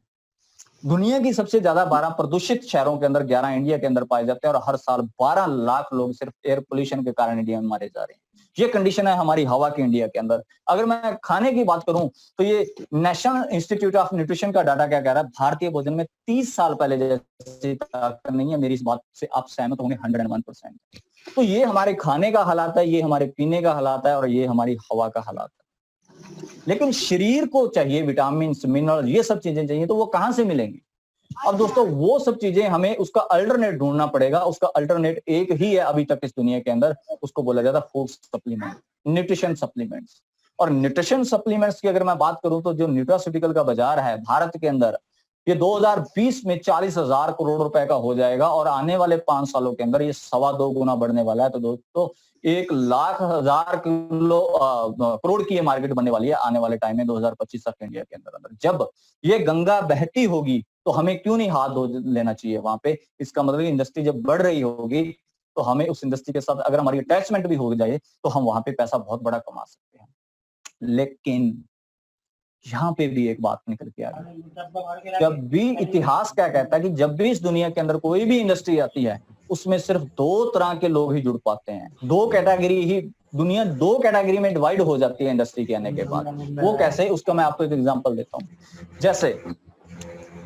दुनिया की सबसे ज्यादा 12 प्रदूषित शहरों के अंदर 11 इंडिया के अंदर पाए जाते हैं, और हर साल 12 लाख लोग सिर्फ एयर पोल्यूशन के कारण इंडिया में मारे जा रहे हैं। ये कंडीशन है हमारी हवा की इंडिया के अंदर। अगर मैं खाने की बात करूं तो ये नेशनल इंस्टीट्यूट ऑफ न्यूट्रिशन का डाटा क्या कह रहा है? भारतीय भोजन में 30 साल पहले जैसी ताकत नहीं है। मेरी इस बात से आप सहमत होंगे 101%। तो ये हमारे खाने का हालात है, ये हमारे पीने का हालात है, और ये हमारी हवा का हालात है। लेकिन शरीर को चाहिए विटामिन, मिनरल, ये सब चीजें चाहिए, तो वो कहां से मिलेंगी? अब दोस्तों वो सब चीजें हमें उसका अल्टरनेट ढूंढना पड़ेगा। उसका अल्टरनेट एक ही है अभी तक इस दुनिया के अंदर, उसको बोला जाता है फूड सप्लीमेंट, न्यूट्रिशन सप्लीमेंट्स। और न्यूट्रिशन सप्लीमेंट्स की अगर मैं बात करूं तो जो न्यूट्रास्यूटिकल का बाजार है भारत के अंदर, ये 2020 में 40,000 करोड़ रुपए का हो जाएगा और आने वाले 5 सालों के अंदर ये 2.25 गुना बढ़ने वाला है। तो दोस्तों 1,00,000 करोड़ की ये मार्केट बनने वाली है आने वाले टाइम में 2025 तक इंडिया के अंदर। जब ये गंगा बहती होगी तो हमें क्यों नहीं हाथ धो लेना चाहिए वहां पे। इसका मतलब इंडस्ट्री जब बढ़ रही होगी तो हमें उस इंडस्ट्री के साथ अगर हमारी अटैचमेंट भी हो जाए तो हम वहां पे पैसा बहुत बड़ा कमा सकते हैं। लेकिन यहाँ पे भी एक बात निकल के आ गई, जब भी इतिहास क्या कहता है कि जब भी इस दुनिया के अंदर कोई भी इंडस्ट्री आती है उसमें सिर्फ 2 तरह के लोग ही जुड़ पाते हैं। 2 कैटेगरी ही, दुनिया 2 कैटेगरी में डिवाइड हो जाती है इंडस्ट्री के आने के बाद। वो कैसे, उसका मैं आपको एक एग्जांपल देता हूँ। जैसे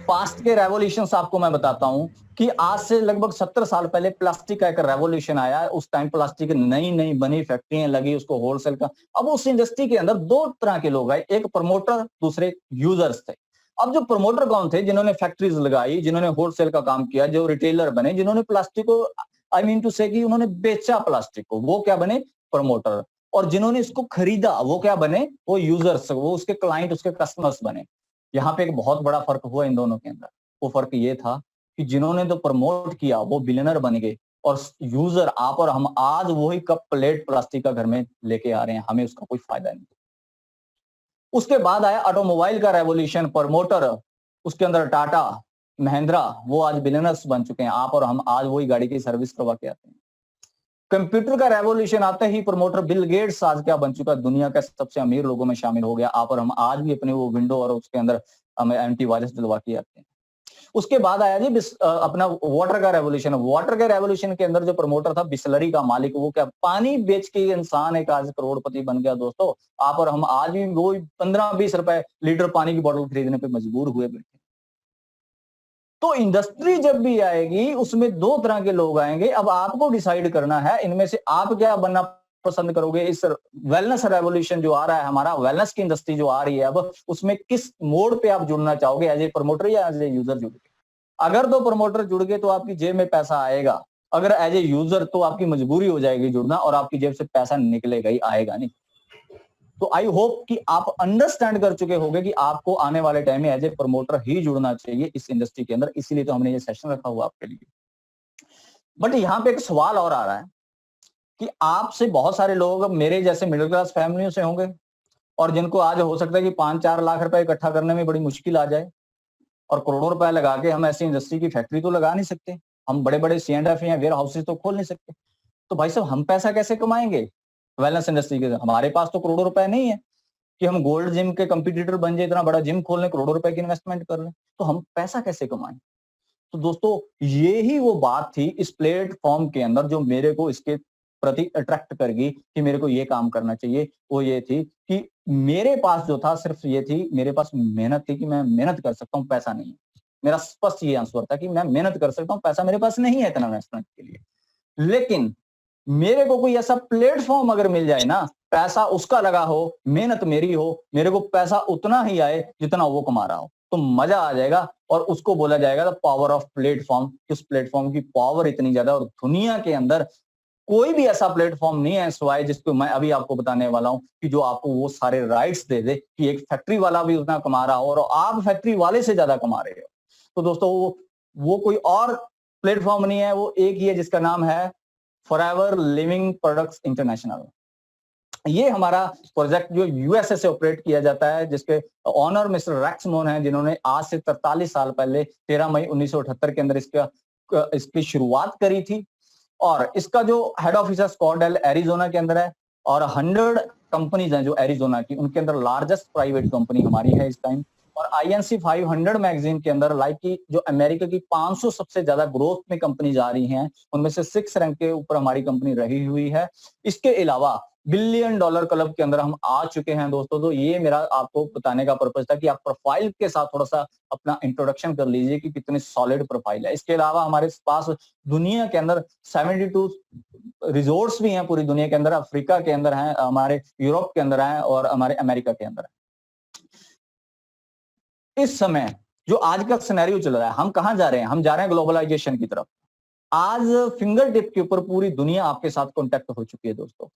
पास्ट के रेवोल्यूशंस आपको मैं बताता हूं कि आज से लगभग 70 साल पहले प्लास्टिक का एक रेवोल्यूशन आया। उस टाइम प्लास्टिक नई नई बनी, फैक्ट्रियां लगी, उसको होलसेल का। अब उस इंडस्ट्री के अंदर 2 तरह के लोग आए, एक प्रमोटर, दूसरे यूजर्स थे। अब जो प्रमोटर कौन थे, जिन्होंने फैक्ट्रीज लगाई, जिन्होंने होलसेल का काम किया, जो रिटेलर बने, जिन्होंने प्लास्टिक को आई मीन टू से कि उन्होंने बेचा प्लास्टिक को, वो क्या बने, प्रमोटर। और जिन्होंने इसको खरीदा वो क्या बने, वो यूजर्स, वो उसके क्लाइंट, उसके कस्टमर्स बने। यहाँ पे एक बहुत बड़ा फर्क हुआ इन दोनों के अंदर। वो फर्क ये था कि जिन्होंने तो प्रमोट किया वो बिलियनर बन गए और यूजर, आप और हम, आज वही कप प्लेट प्लास्टिक का घर में लेके आ रहे हैं, हमें उसका कोई फायदा नहीं। उसके बाद आया ऑटोमोबाइल का रेवोल्यूशन, प्रमोटर, उसके अंदर टाटा, महिंद्रा, वो आज बिलियनर्स बन चुके हैं। आप और हम आज वही गाड़ी की सर्विस करवा के आते हैं। कंप्यूटर का रेवोल्यूशन आते ही प्रमोटर बिल गेट्स आज क्या बन चुका है, दुनिया का सबसे अमीर लोगों में शामिल हो गया। आप और हम आज भी अपने वो विंडो और उसके अंदर हमें एंटीवायरस डलवा के आते हैं। उसके बाद आया जी अपना वाटर का रेवोल्यूशन। वाटर के रेवोल्यूशन के अंदर जो प्रमोटर था, बिस्लरी का मालिक, वो क्या पानी बेच के इंसान एक आज करोड़पति बन गया। दोस्तों आप और हम आज भी वो 15-20 रुपए लीटर पानी की बोतल खरीदने पे मजबूर हुए बैठे। तो इंडस्ट्री जब भी आएगी उसमें 2 तरह के लोग आएंगे। अब आपको डिसाइड करना है इनमें से आप क्या बनना पसंद करोगे। इस वेलनेस रेवोल्यूशन जो आ रहा है, हमारा वेलनेस की इंडस्ट्री जो आ रही है, अब उसमें किस मोड पे आप जुड़ना चाहोगे, एज ए प्रमोटर या एज ए यूजर जुड़ गए। अगर तो प्रमोटर जुड़ गए तो आपकी जेब में पैसा आएगा, अगर एज ए यूजर तो आपकी मजबूरी हो जाएगी जुड़ना और आपकी जेब से पैसा निकलेगा ही, आएगा नहीं। तो आई होप कि आप अंडरस्टैंड कर चुके होंगे कि आपको आने वाले टाइम में एज ए प्रमोटर ही जुड़ना चाहिए इस इंडस्ट्री के अंदर। इसीलिए तो हमने ये सेशन रखा हुआ आपके लिए। बट यहाँ पे एक सवाल और आ रहा है कि आपसे बहुत सारे लोग मेरे जैसे मिडिल क्लास फैमिलियों से होंगे और जिनको आज हो सकता है कि 5-4 लाख रुपए इकट्ठा करने में बड़ी मुश्किल आ जाए और करोड़ों रुपए लगा के हम ऐसी इंडस्ट्री की फैक्ट्री तो लगा नहीं सकते, हम बड़े बड़े C&F या वेयर हाउसेज तो खोल नहीं सकते। तो भाई साहब हम पैसा कैसे कमाएंगे वेलनेस इंडस्ट्री के? हमारे पास तो करोड़ों रुपए नहीं है कि हम गोल्ड जिम के कंपटीटर बन जाए, इतना बड़ा जिम खोलने, करोड़ों रुपए की इन्वेस्टमेंट कर लें। तो हम पैसा कैसे कमाएं? तो दोस्तों ये ही वो बात थी इस प्लेटफॉर्म के अंदर जो मेरे को इसके प्रति अट्रैक्ट कर गई कि मेरे को ये काम करना चाहिए। वो ये थी कि मेरे पास जो था सिर्फ ये थी, मेरे पास मेहनत थी कि मैं मेहनत कर सकता हूँ, पैसा नहीं है। मेरा स्पष्ट ये आंसर था कि मैं मेहनत कर सकता हूँ, पैसा मेरे पास नहीं है इतना इन्वेस्टमेंट के लिए। लेकिन मेरे को कोई ऐसा प्लेटफॉर्म अगर मिल जाए ना, पैसा उसका लगा हो, मेहनत मेरी हो, मेरे को पैसा उतना ही आए जितना वो कमा रहा हो, तो मजा आ जाएगा। और उसको बोला जाएगा द पावर ऑफ प्लेटफॉर्म। उस प्लेटफॉर्म की पावर इतनी ज्यादा, और दुनिया के अंदर कोई भी ऐसा प्लेटफॉर्म नहीं है सिवाय जिसको मैं अभी आपको बताने वाला हूं कि जो आपको वो सारे राइट्स दे दे कि एक फैक्ट्री वाला भी उतना कमा रहा हो और आप फैक्ट्री वाले से ज्यादा कमा रहे हो। तो दोस्तों वो कोई और प्लेटफॉर्म नहीं है, वो एक ही है जिसका नाम है फॉरएवर लिविंग प्रोडक्ट्स इंटरनेशनल। ये हमारा प्रोजेक्ट जो यूएसए से ऑपरेट किया जाता है, जिसके ऑनर मिस्टर रेक्स मोन है, जिन्होंने आज से 43 साल पहले 13 मई 1978 के अंदर इसकी शुरुआत करी थी। और इसका जो हेड ऑफिस है स्कॉटडेल एरिजोना के अंदर है और 100 कंपनीज हैं जो एरिजोना की, उनके अंदर लार्जेस्ट प्राइवेट कंपनी हमारी है इस टाइम। और INC 500 मैगजीन के अंदर लाइक की जो अमेरिका की 500 सबसे ज्यादा ग्रोथ में कंपनीज आ रही हैं उनमें से 6 रैंक के ऊपर हमारी कंपनी रही हुई है। इसके अलावा $1 बिलियन क्लब के अंदर हम आ चुके हैं दोस्तों। तो ये मेरा आपको बताने का पर्पज था कि आप प्रोफाइल के साथ थोड़ा सा अपना इंट्रोडक्शन कर लीजिए कि कितनी सॉलिड प्रोफाइल है। इसके अलावा हमारे पास दुनिया के अंदर 72 रिजोर्ट्स भी हैं पूरी दुनिया के अंदर, अफ्रीका के अंदर हैं, हमारे यूरोप के अंदर हैं और हमारे अमेरिका के अंदर है। इस समय जो आज का सिनेरियो चल रहा है, हम कहां जा रहे हैं? हम जा रहे हैं ग्लोबलाइजेशन की तरफ। आज फिंगर टिप के ऊपर पूरी दुनिया आपके साथ कांटेक्ट हो चुकी है दोस्तों।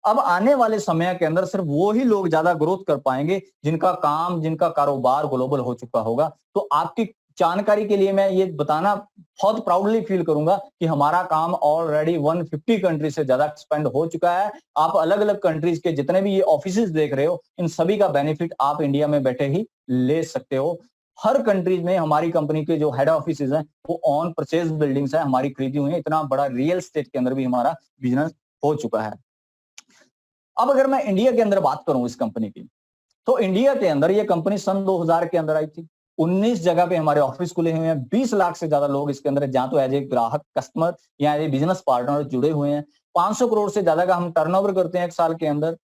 अब आने वाले समय के अंदर सिर्फ वो ही लोग ज्यादा ग्रोथ कर पाएंगे जिनका काम, जिनका कारोबार ग्लोबल हो चुका होगा। तो आपकी जानकारी के लिए मैं ये बताना बहुत प्राउडली फील करूंगा कि हमारा काम ऑलरेडी 150 कंट्री से ज्यादा एक्सपेंड हो चुका है। आप अलग अलग कंट्रीज के जितने भी ये ऑफिसेज देख रहे हो, इन सभी का बेनिफिट आप इंडिया में बैठे ही ले सकते हो। हर कंट्रीज में हमारी कंपनी के जो हेड ऑफिसेज हैं वो ऑन परचेज बिल्डिंग्स है, हमारी खरीदी हुई है। इतना बड़ा रियल एस्टेट के अंदर भी हमारा बिजनेस हो चुका है। अब अगर मैं इंडिया के अंदर बात करूं इस कंपनी की, तो इंडिया के अंदर ये कंपनी सन 2000 के अंदर आई थी। 19 जगह पे हमारे ऑफिस खुले हुए हैं। 20 लाख से ज्यादा लोग इसके अंदर जहां तो एज ए ग्राहक कस्टमर या एज ए बिजनेस पार्टनर जुड़े हुए हैं। 500 करोड़ से ज्यादा का हम टर्नओवर करते हैं एक साल के अंदर।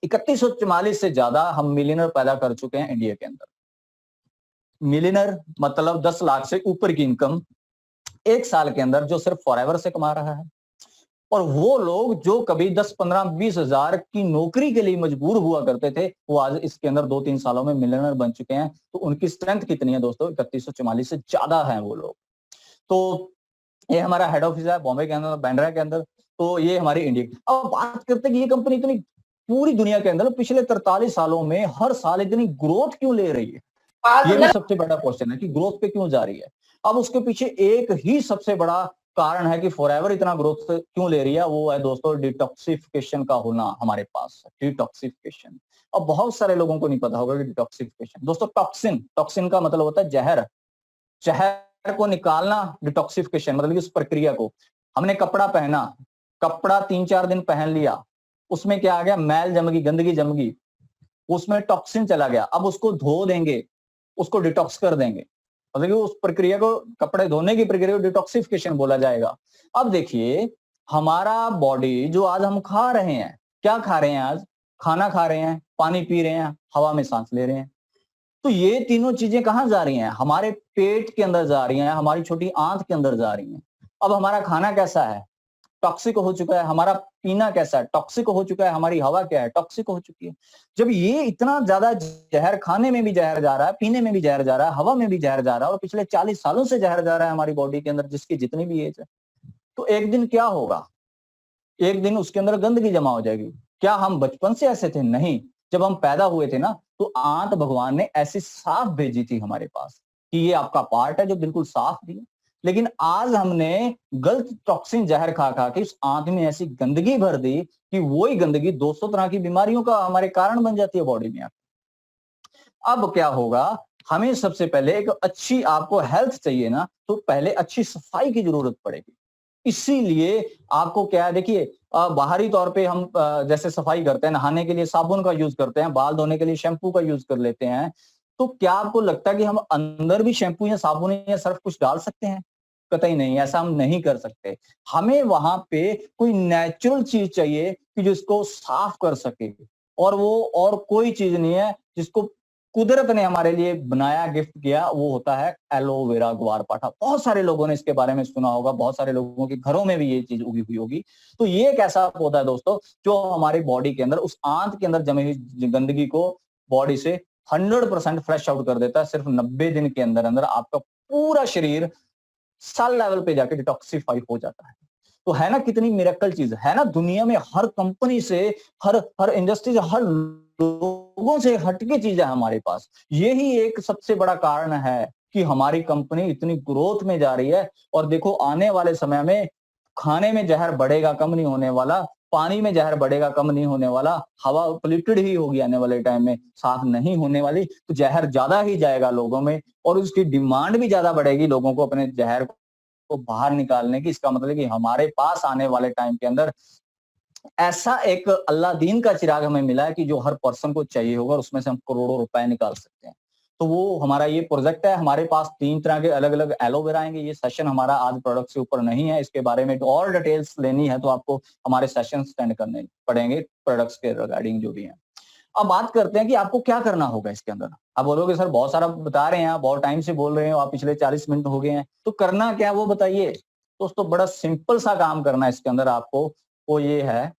3144 से ज्यादा हम मिलियनर पैदा कर चुके हैं इंडिया के अंदर। मिलियनर मतलब 10 लाख से ऊपर की इनकम एक साल के अंदर जो सिर्फ फॉरएवर से कमा रहा है। और वो लोग जो कभी 10, 15, 20 हजार की नौकरी के लिए मजबूर हुआ करते थे, वो आज इसके अंदर 2-3 सालों में मिलियनर बन चुके हैं। तो उनकी स्ट्रेंथ कितनी है दोस्तों? 3144 से ज्यादा है वो लोग। तो ये हमारा हेड ऑफिस है बॉम्बे के अंदर, बांद्रा के अंदर। तो ये हमारी इंडिया की। अब बात करते हैं कि ये कंपनी इतनी पूरी दुनिया के अंदर पिछले 43 सालों में हर साल इतनी ग्रोथ क्यों ले रही है? ये भी सबसे बड़ा क्वेश्चन है कि ग्रोथ पे क्यों जा रही है। अब उसके पीछे एक ही सबसे बड़ा कारण है कि फॉरएवर इतना ग्रोथ क्यों ले रही है, वो है दोस्तों डिटॉक्सिफिकेशन का होना हमारे पास। डिटॉक्सिफिकेशन, अब बहुत सारे लोगों को नहीं पता होगा कि डिटॉक्सिफिकेशन दोस्तों, टॉक्सिन का मतलब होता है जहर। जहर को निकालना डिटॉक्सिफिकेशन मतलब उस प्रक्रिया को। हमने कपड़ा पहना, कपड़ा 3-4 दिन पहन लिया, उसमें क्या आ गया? मैल जम गई, गंदगी जम गई, उसमें टॉक्सिन चला गया। अब उसको धो देंगे, उसको डिटॉक्स कर देंगे, मतलब कि उस प्रक्रिया को, कपड़े धोने की प्रक्रिया को डिटॉक्सिफिकेशन बोला जाएगा। अब देखिए हमारा बॉडी जो आज हम खा रहे हैं, क्या खा रहे हैं? आज खाना खा रहे हैं, पानी पी रहे हैं, हवा में सांस ले रहे हैं। तो ये तीनों चीजें कहां जा रही हैं? हमारे पेट के अंदर जा रही हैं, हमारी छोटी आंत के अंदर जा रही हैं। अब हमारा खाना कैसा है? टॉक्सिक हो चुका है। हमारा पीना कैसा है? टॉक्सिक हो चुका है। हमारी हवा क्या है? टॉक्सिक हो चुकी है। जब ये इतना ज्यादा जहर, खाने में भी जहर जा रहा है, पीने में भी जहर जा रहा है, हवा में भी जहर जा रहा है, और पिछले 40 सालों से जहर जा रहा है हमारी बॉडी के अंदर, जिसकी जितनी भी एज है, तो एक दिन क्या होगा? एक दिन उसके अंदर गंदगी जमा हो जाएगी। क्या हम बचपन से ऐसे थे? नहीं। जब हम पैदा हुए थे ना, तो आंत भगवान ने ऐसी साफ भेजी थी हमारे पास कि ये आपका पार्ट है, जो बिल्कुल साफ भी है। लेकिन आज हमने गलत टॉक्सिन जहर खा खा के उस आंत में ऐसी गंदगी भर दी कि वही गंदगी 200 तरह की बीमारियों का हमारे कारण बन जाती है बॉडी में। अब क्या होगा? हमें सबसे पहले एक अच्छी, आपको हेल्थ चाहिए ना, तो पहले अच्छी सफाई की जरूरत पड़ेगी। इसीलिए आपको क्या है, देखिए बाहरी तौर पे हम जैसे सफाई करते हैं, नहाने के लिए साबुन का यूज करते हैं, बाल धोने के लिए शैम्पू का यूज कर लेते हैं। तो क्या आपको लगता है कि हम अंदर भी शैम्पू या साबुन या सर्फ कुछ डाल सकते हैं? कतई नहीं, ऐसा हम नहीं कर सकते। हमें वहां पे कोई नेचुरल चीज चाहिए कि जो इसको साफ कर सके, और वो और कोई चीज नहीं है जिसको कुदरत ने हमारे लिए बनाया, गिफ्ट किया, वो होता है एलोवेरा, ग्वारपाठा। बहुत सारे लोगों ने इसके बारे में सुना होगा, बहुत सारे लोगों के घरों में भी ये चीज उगी हुई होगी। तो ये एक ऐसा पौधा है दोस्तों जो हमारी बॉडी के अंदर, उस आंत के अंदर जमी हुई गंदगी को बॉडी से 100% फ्रेश आउट कर देता है। सिर्फ 90 दिन के अंदर अंदर आपका पूरा शरीर सेल लेवल पे जाके डिटॉक्सिफाई हो जाता है। तो है ना कितनी मिरेकल चीज है ना? दुनिया में हर कंपनी से, हर हर इंडस्ट्री से, हर लोगों से हटके चीज है हमारे पास। यही एक सबसे बड़ा कारण है कि हमारी कंपनी इतनी ग्रोथ में जा रही है। और देखो आने वाले समय में खाने में जहर बढ़ेगा, कम नहीं होने वाला। पानी में जहर बढ़ेगा, कम नहीं होने वाला। हवा पोल्यूटेड ही होगी आने वाले टाइम में, साफ नहीं होने वाली। तो जहर ज्यादा ही जाएगा लोगों में, और उसकी डिमांड भी ज्यादा बढ़ेगी लोगों को अपने जहर को बाहर निकालने की। इसका मतलब कि हमारे पास आने वाले टाइम के अंदर ऐसा एक अल्लादीन का चिराग हमें मिला है कि जो हर पर्सन को चाहिए होगा, और उसमें से हम करोड़ों रुपए निकाल सकते हैं। तो वो हमारा ये प्रोजेक्ट है। हमारे पास 3 तरह के अलग अलग एलोवेरा आएंगे। ये सेशन हमारा आज प्रोडक्ट से ऊपर नहीं है, इसके बारे में और डिटेल्स लेनी है तो आपको हमारे सेशन अटेंड करने पड़ेंगे प्रोडक्ट्स के रिगार्डिंग जो भी है। अब बात करते हैं कि आपको क्या करना होगा इसके अंदर। आप बोलोगे सर बहुत सारा बता रहे हैं, आप बहुत टाइम से बोल रहे हो, आप पिछले 40 मिनट हो गए हैं, तो करना क्या वो बताइए। दोस्तों बड़ा सिंपल सा काम करना है इसके अंदर आपको। वो ये है,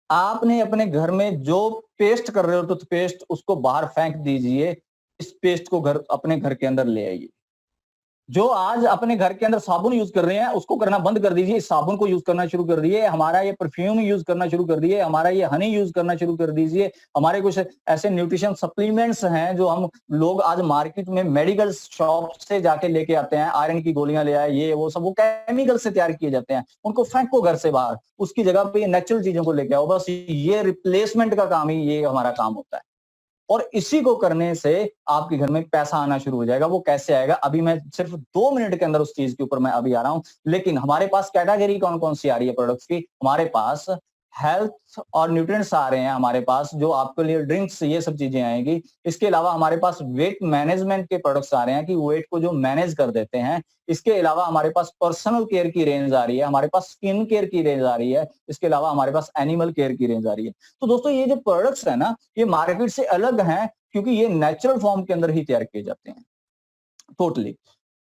आपने अपने घर में जो पेस्ट कर रहे हो, टूथपेस्ट, उसको बाहर फेंक दीजिए। इस पेस्ट को अपने घर के अंदर ले आइए। जो आज अपने घर के अंदर साबुन यूज कर रहे हैं उसको करना बंद कर दीजिए, इस साबुन को यूज करना शुरू कर दिए, हमारा ये परफ्यूम यूज करना शुरू कर दिए, हमारा ये हनी यूज करना शुरू कर दीजिए, हमारे कुछ ऐसे न्यूट्रिशन सप्लीमेंट्स हैं जो हम लोग आज मार्केट में मेडिकल शॉप से जाके लेके आते हैं, आयरन की गोलियां ले आए, ये वो सब वो केमिकल से तैयार किए जाते हैं, उनको फेंको घर से बाहर, उसकी जगह पे ये नेचुरल चीजों को लेके आओ। बस ये रिप्लेसमेंट का काम ही ये हमारा काम होता है, और इसी को करने से आपके घर में पैसा आना शुरू हो जाएगा। वो कैसे आएगा, अभी मैं सिर्फ 2 मिनट के अंदर उस चीज के ऊपर मैं अभी आ रहा हूं। लेकिन हमारे पास कैटेगरी कौन कौन सी आ रही है प्रोडक्ट्स की, हमारे पास हेल्थ और न्यूट्रिएंट्स आ रहे हैं, हमारे पास जो आपके लिए ड्रिंक्स ये सब चीजें आएंगी। इसके अलावा हमारे पास वेट मैनेजमेंट के प्रोडक्ट्स आ रहे हैं कि वेट को जो मैनेज कर देते हैं। इसके अलावा हमारे पास पर्सनल केयर की रेंज आ रही है, हमारे पास स्किन केयर की रेंज आ रही है, इसके अलावा हमारे पास एनिमल केयर की रेंज आ रही है। तो दोस्तों ये जो प्रोडक्ट्स है ना, ये मार्केट से अलग हैं क्योंकि ये नेचुरल फॉर्म के अंदर ही तैयार किए जाते हैं टोटली।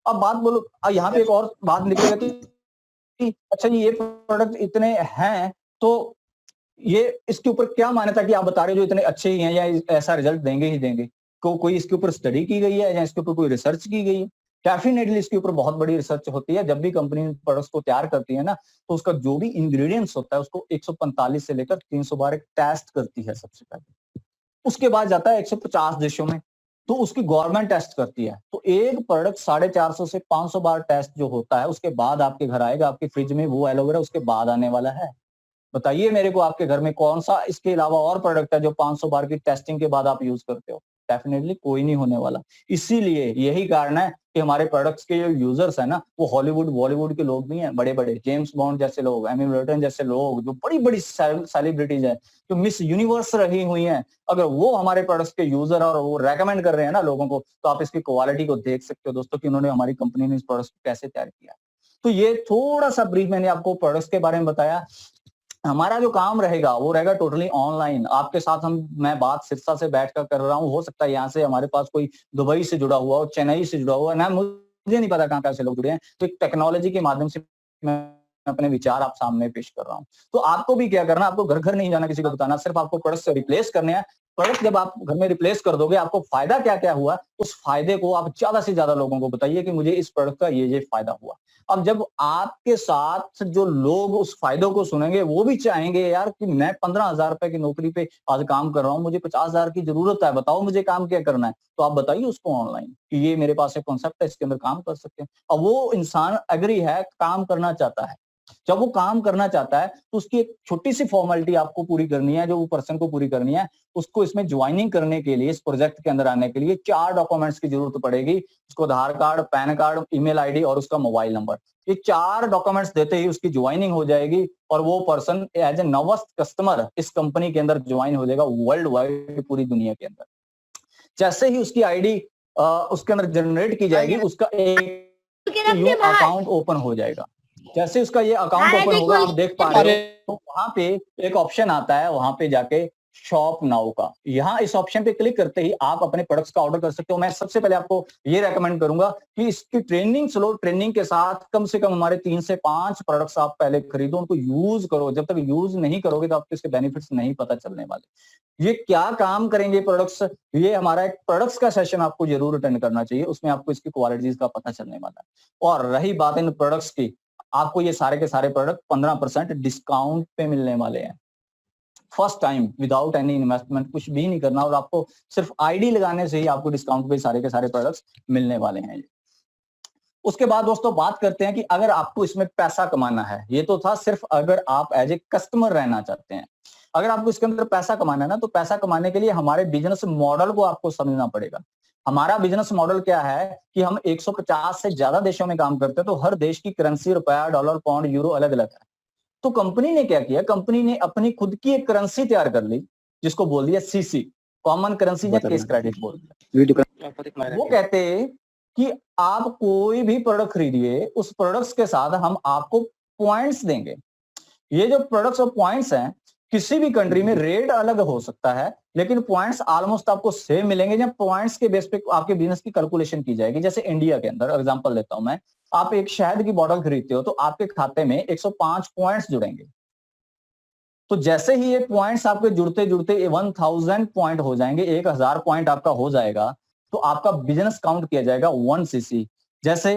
अब बात बोलो, यहाँ पे एक और बात निकलेगा कि अच्छा ये प्रोडक्ट इतने हैं तो ये इसके ऊपर क्या मान्यता कि आप बता रहे हो जो इतने अच्छे ही हैं या ऐसा रिजल्ट देंगे ही देंगे, कोई इसके ऊपर स्टडी की गई है या इसके ऊपर कोई रिसर्च की गई है? डेफिनेटली इसके ऊपर बहुत बड़ी रिसर्च होती है। जब भी कंपनी प्रोडक्ट्स को तैयार करती है ना, तो उसका जो भी इंग्रेडिएंट्स होता है उसको 145 से लेकर 300 बार एक टेस्ट करती है सबसे पहले, उसके बाद जाता है 150 देशों में, तो उसकी गवर्नमेंट टेस्ट करती है। तो एक प्रोडक्ट 450 से 500 बार टेस्ट जो होता है उसके बाद आपके घर आएगा, आपके फ्रिज में वो एलोवेरा उसके बाद आने वाला है। बताइए मेरे को आपके घर में कौन सा इसके अलावा और प्रोडक्ट है जो 500 बार की टेस्टिंग के बाद आप यूज करते हो? डेफिनेटली कोई नहीं होने वाला। इसीलिए यही कारण है कि हमारे प्रोडक्ट्स के जो यूजर्स है ना, वो हॉलीवुड बॉलीवुड के लोग भी हैं, बड़े बड़े जेम्स बॉन्ड जैसे लोग, एमी विर्टन जैसे लोग, जो बड़ी बड़ी सेलिब्रिटीज है, जो मिस यूनिवर्स रही हुई हैं, अगर वो हमारे प्रोडक्ट्स के यूजर और वो रेकमेंड कर रहे हैं ना लोगों को, तो आप इसकी क्वालिटी को देख सकते हो दोस्तों कि उन्होंने, हमारी कंपनी ने इस प्रोडक्ट्स को कैसे तैयार किया। तो ये थोड़ा सा ब्रीफ मैंने आपको प्रोडक्ट्स के बारे में बताया। हमारा जो काम रहेगा वो रहेगा टोटली ऑनलाइन। आपके साथ मैं बात सिरसा से बैठकर कर रहा हूँ, हो सकता है यहाँ से हमारे पास कोई दुबई से जुड़ा हुआ हो, चेन्नई से जुड़ा हुआ है ना, मुझे नहीं पता कहाँ से लोग जुड़े हैं। तो एक टेक्नोलॉजी के माध्यम से मैं अपने विचार आप सामने पेश कर रहा हूँ। तो आपको भी क्या करना, आपको घर घर नहीं जाना किसी को बताना, सिर्फ आपको प्रोडक्ट से रिप्लेस करने हैं। प्रोडक्ट जब आप घर में रिप्लेस कर दोगे, आपको फायदा क्या क्या हुआ, उस फायदे को आप ज्यादा से ज्यादा लोगों को बताइए कि मुझे इस प्रोडक्ट का ये फायदा हुआ। अब जब आपके साथ जो लोग उस फायदों को सुनेंगे, वो भी चाहेंगे यार कि मैं 15,000 रुपए की नौकरी पे आज काम कर रहा हूँ, मुझे 50,000 की जरूरत है, बताओ मुझे काम क्या करना है। तो आप बताइए उसको ऑनलाइन कि ये मेरे पास एक कॉन्सेप्ट है, इसके अंदर काम कर सकते हैं। अब वो इंसान एग्री है, काम करना चाहता है। जब वो काम करना चाहता है तो उसकी एक छोटी सी फॉर्मेलिटी आपको पूरी करनी है, जो वो पर्सन को पूरी करनी है। उसको इसमें ज्वाइनिंग करने के लिए, इस प्रोजेक्ट के अंदर आने के लिए 4 डॉक्यूमेंट्स की जरूरत पड़ेगी। उसको Aadhaar card, PAN card, email ID और उसका मोबाइल नंबर। ये 4 डॉक्यूमेंट्स देते ही उसकी ज्वाइनिंग हो जाएगी और वो पर्सन एज ए नवस्त कस्टमर इस कंपनी के अंदर ज्वाइन हो जाएगा वर्ल्ड वाइड, पूरी दुनिया के अंदर। जैसे ही उसकी आईडी उसके अंदर जनरेट की जाएगी, उसका एक अकाउंट ओपन हो जाएगा। जैसे उसका ये अकाउंट ओपन होगा, आप देख पा रहे हो, तो वहां पे एक ऑप्शन आता है, वहां पे जाके शॉप नाउ का, यहाँ इस ऑप्शन पे क्लिक करते ही आप अपने प्रोडक्ट्स का ऑर्डर कर सकते हो। मैं सबसे पहले आपको ये रेकमेंड करूंगा कि इसकी ट्रेनिंग लो, ट्रेनिंग के साथ कम से कम हमारे 3 से 5 प्रोडक्ट्स आप पहले खरीदो, उनको यूज करो। जब तक यूज नहीं करोगे तो आपको इसके बेनिफिट्स नहीं पता चलने वाले। ये क्या काम करेंगे प्रोडक्ट्स, ये हमारा एक प्रोडक्ट्स का सेशन आपको जरूर अटेंड करना चाहिए, उसमें आपको इसकी क्वालिटीज का पता चलने वाला है। और रही बात इन प्रोडक्ट्स की, आपको ये सारे के सारे प्रोडक्ट 15% डिस्काउंट पे मिलने वाले हैं। First time, without any investment, कुछ भी नहीं करना, और आपको सिर्फ आईडी लगाने से ही आपको डिस्काउंट पे सारे के सारे प्रोडक्ट्स मिलने वाले हैं। उसके बाद दोस्तों बात करते हैं कि अगर आपको इसमें पैसा कमाना है, ये तो था सिर्फ अगर आप एज ए कस्टमर रहना चाहते हैं। अगर आपको इसके अंदर पैसा कमाना है ना, तो पैसा कमाने के लिए हमारे बिजनेस मॉडल को आपको समझना पड़ेगा। हमारा बिजनेस मॉडल क्या है कि हम 150 से ज्यादा देशों में काम करते हैं, तो हर देश की करेंसी, रुपया, डॉलर, पाउंड, यूरो अलग अलग है। तो कंपनी ने क्या किया, कंपनी ने अपनी खुद की एक करेंसी तैयार कर ली, जिसको बोल दिया सीसी, कॉमन करेंसी या केस क्रेडिट बोल दिया। वो कहते कि आप कोई भी प्रोडक्ट खरीदिए, उस प्रोडक्ट्स के साथ हम आपको पॉइंट्स देंगे। ये जो प्रोडक्ट्स और पॉइंट्स हैं, किसी भी कंट्री में रेट अलग हो सकता है, लेकिन पॉइंट्स ऑलमोस्ट आपको सेम मिलेंगे। जब पॉइंट्स के बेस पे आपके बिजनेस की कैलकुलेशन की जाएगी, जैसे इंडिया के अंदर एग्जांपल देता हूं मैं, आप एक शहद की बोतल खरीदते हो तो आपके खाते में 105 पॉइंट्स जुड़ेंगे। तो जैसे ही ये पॉइंट्स आपके जुड़ते जुड़ते 1000 पॉइंट हो जाएंगे, 1000 पॉइंट आपका हो जाएगा, तो आपका बिजनेस काउंट किया जाएगा 1 सीसी। जैसे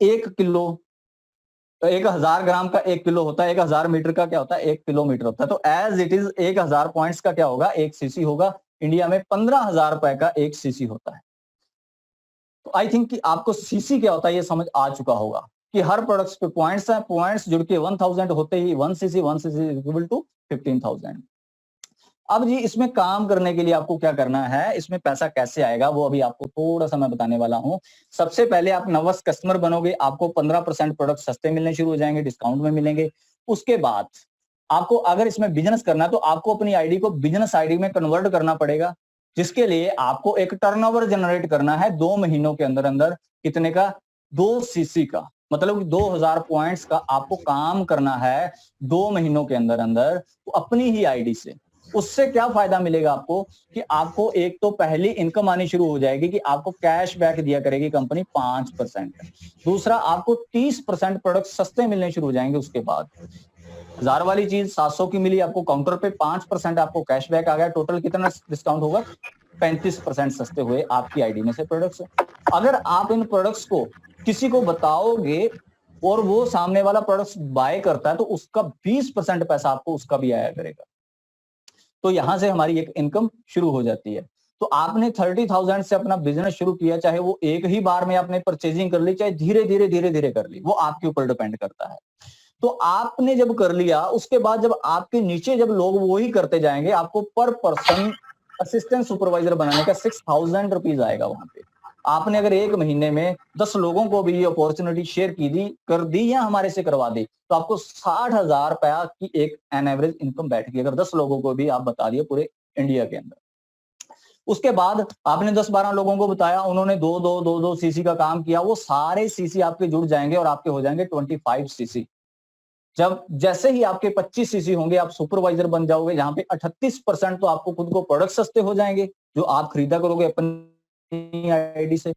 1 किलो, 1000 ग्राम का 1 किलो होता है, 1000 मीटर का क्या होता है, 1 किलोमीटर होता है। तो एज इट इज 1000 पॉइंट्स का क्या होगा, 1 सीसी होगा। इंडिया में 15,000 रुपए का 1 सीसी होता है। तो आई थिंक कि आपको सीसी क्या होता है ये समझ आ चुका होगा कि हर प्रोडक्ट्स पे पॉइंट्स हैं, पॉइंट्स जुड़ के 1000 होते ही 1 सीसी, 1 सीसी इक्वल टू 15,000। अब जी इसमें काम करने के लिए आपको क्या करना है, इसमें पैसा कैसे आएगा वो अभी आपको थोड़ा सा मैं बताने वाला हूं। सबसे पहले आप नवस कस्टमर बनोगे, आपको 15% प्रोडक्ट सस्ते मिलने शुरू हो जाएंगे, डिस्काउंट में मिलेंगे। उसके बाद आपको अगर इसमें बिजनेस करना है तो आपको अपनी आईडी को बिजनेस आईडी में कन्वर्ट करना पड़ेगा, जिसके लिए आपको एक टर्नओवर जनरेट करना है 2 महीनों के अंदर अंदर। कितने का, 2 सीसी का, मतलब 2000 पॉइंट्स का आपको काम करना है 2 महीनों के अंदर अंदर अपनी ही आईडी से। उससे क्या फायदा मिलेगा आपको कि आपको एक तो पहली इनकम आनी शुरू हो जाएगी कि आपको कैश बैक दिया करेगी कंपनी 5%। दूसरा, आपको 30% प्रोडक्ट सस्ते मिलने शुरू हो जाएंगे। उसके बाद 1000 वाली चीज 700 की मिली आपको काउंटर पे, 5% आपको कैशबैक आ गया। टोटल कितना डिस्काउंट होगा, 35% सस्ते हुए आपकी आईडी में से प्रोडक्ट्स। अगर आप इन प्रोडक्ट्स को किसी को बताओगे और वो सामने वाला प्रोडक्ट्स बाय करता है तो उसका 20% पैसा आपको उसका भी आया करेगा। तो यहां से हमारी एक इनकम शुरू हो जाती है। तो आपने 30,000 से अपना बिजनेस शुरू किया, चाहे वो एक ही बार में आपने परचेजिंग कर ली, चाहे धीरे धीरे कर ली, वो आपके ऊपर डिपेंड करता है। तो आपने जब कर लिया, उसके बाद जब आपके नीचे जब लोग वो ही करते जाएंगे, आपको पर पर्सन असिस्टेंट सुपरवाइजर बनाने का 6,000 रुपीज आएगा वहां पे। आपने अगर एक महीने में 10 लोगों को भी ये अपॉर्चुनिटी शेयर की दी, कर दी या हमारे से करवा दी, तो आपको 60,000 रुपया की एक एन एवरेज इनकम बैठ गई, अगर 10 लोगों को भी आप बता दिए पूरे इंडिया के अंदर। उसके बाद आपने 10-12 लोगों को बताया, उन्होंने 2-2 सीसी का काम किया, वो सारे सीसी आपके जुड़ जाएंगे और आपके हो जाएंगे 25 सीसी। जब जैसे ही आपके 25 सीसी होंगे, आप सुपरवाइजर बन जाओगे, जहां पे 38% तो आपको खुद को प्रोडक्ट सस्ते हो जाएंगे जो आप खरीदा करोगे अपनी आईडी से,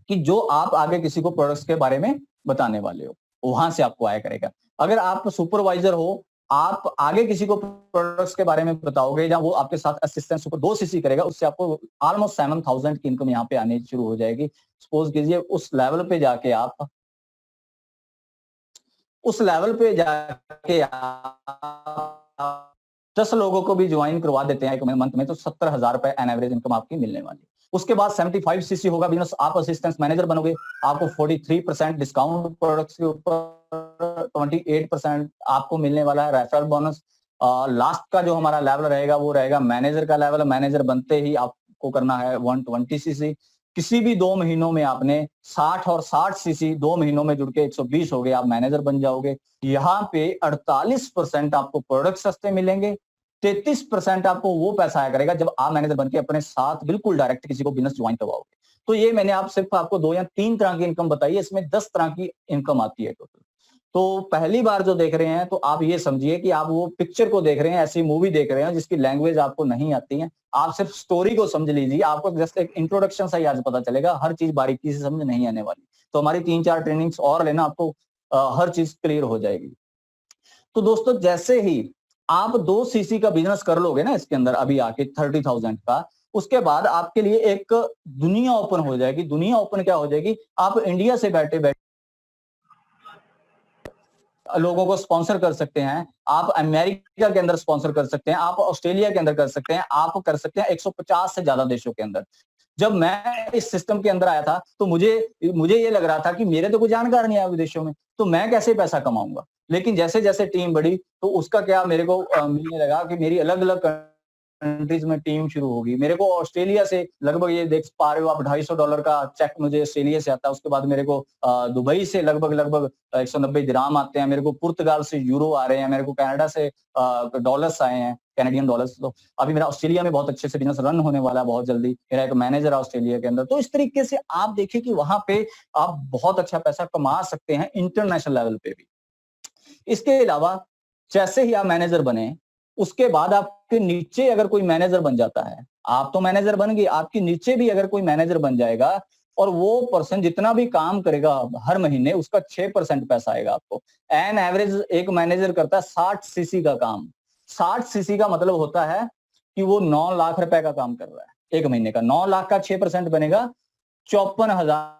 कि जो आप आगे किसी को प्रोडक्ट्स के बारे में बताने वाले हो, वहां से आपको आया करेगा। अगर आप सुपरवाइजर हो, आप आगे किसी को प्रोडक्ट्स के बारे में बताओगे या वो आपके साथ असिस्टेंट सुपर 2 सीसी करेगा, उससे आपको ऑलमोस्ट 7,000 की इनकम यहाँ पे आने शुरू हो जाएगी। सपोज कीजिए उस लेवल पे जाके आप 10 लोगों को भी ज्वाइन करवा देते हैं एक मंथ में, तो 70,000 रुपए एन एवरेज इनकम आपकी मिलने वाली है। उसके बाद 75 सीसी होगा बिजनेस, आप असिस्टेंट मैनेजर बनोगे, आपको 43% डिस्काउंट प्रोडक्ट्स के ऊपर, 28% आपको मिलने वाला है रेफरल बोनस। लास्ट का जो हमारा लेवल रहेगा वो रहेगा मैनेजर का लेवल। मैनेजर बनते ही आपको करना है 120 सीसी। किसी भी 2 महीनों में आपने 60 और 60 सीसी 2 महीनों में जुड़ के 120 हो गए, आप मैनेजर बन जाओगे। यहाँ पे 48% आपको प्रोडक्ट सस्ते मिलेंगे, 33% आपको वो पैसा आया करेगा जब आप मैनेजर बनके अपने साथ बिल्कुल डायरेक्ट किसी को बिजनेस ज्वाइन करवाओगे। तो ये मैंने आप सिर्फ आपको 2 या 3 तरह की इनकम बताई है, इसमें 10 तरह की इनकम आती है टोटल। तो पहली बार जो देख रहे हैं तो आप ये समझिए कि आप वो पिक्चर को देख रहे हैं, ऐसी मूवी देख रहे हैं जिसकी लैंग्वेज आपको नहीं आती है। आप सिर्फ स्टोरी को समझ लीजिए, आपको जस्ट एक इंट्रोडक्शन सा ही आज पता चलेगा, हर चीज बारीकी से समझ नहीं आने वाली। तो हमारी 3-4 ट्रेनिंग्स और लेना, आपको हर चीज क्लियर हो जाएगी। तो दोस्तों जैसे ही आप 2 सीसी का बिजनेस कर लोगे ना इसके अंदर अभी आके 30,000 का, उसके बाद आपके लिए एक दुनिया ओपन हो जाएगी। दुनिया ओपन क्या हो जाएगी, आप इंडिया से बैठे बैठे लोगों को स्पॉन्सर कर सकते हैं, आप अमेरिका के अंदर स्पॉन्सर कर सकते हैं, आप ऑस्ट्रेलिया के अंदर कर सकते हैं, आप कर सकते हैं 150 से ज्यादा देशों के अंदर। जब मैं इस सिस्टम के अंदर आया था तो मुझे ये लग रहा था कि मेरे तो कोई जानकार नहीं है विदेशों में, तो मैं कैसे पैसा कमाऊंगा। लेकिन जैसे जैसे टीम बढ़ी तो उसका क्या मेरे को मिलने लगा कि मेरी अलग अलग कंट्रीज में टीम शुरू होगी। मेरे को ऑस्ट्रेलिया से लगभग, ये देख पा रहे हो आप, $250 का चेक मुझे ऑस्ट्रेलिया से आता है। उसके बाद मेरे को दुबई से लगभग 190 दिराम आते हैं, मेरे को पुर्तगाल से यूरो आ रहे हैं, मेरे को कनाडा से डॉलर्स आए हैं, कैनेडियन डॉलर्स। तो अभी मेरा ऑस्ट्रेलिया में बहुत अच्छे से बिजनेस रन होने वाला है बहुत जल्दी। मेरा एक मैनेजर है ऑस्ट्रेलिया के अंदर। तो इस तरीके से आप देखिए कि वहां पे आप बहुत अच्छा पैसा कमा सकते हैं इंटरनेशनल लेवल पे भी। इसके अलावा जैसे ही आप मैनेजर बने, उसके बाद आपके नीचे अगर कोई मैनेजर बन जाता है, आप तो मैनेजर बन गए, आपके नीचे भी अगर कोई मैनेजर बन जाएगा और वो पर्सन जितना भी काम करेगा हर महीने, उसका 6% पैसा आएगा आपको। एन एवरेज एक मैनेजर करता है 60 सीसी का काम। 60 सीसी का मतलब होता है कि वो 9 लाख रुपए का काम कर रहा है। एक महीने का। 9 लाख का 6% बनेगा, 54,000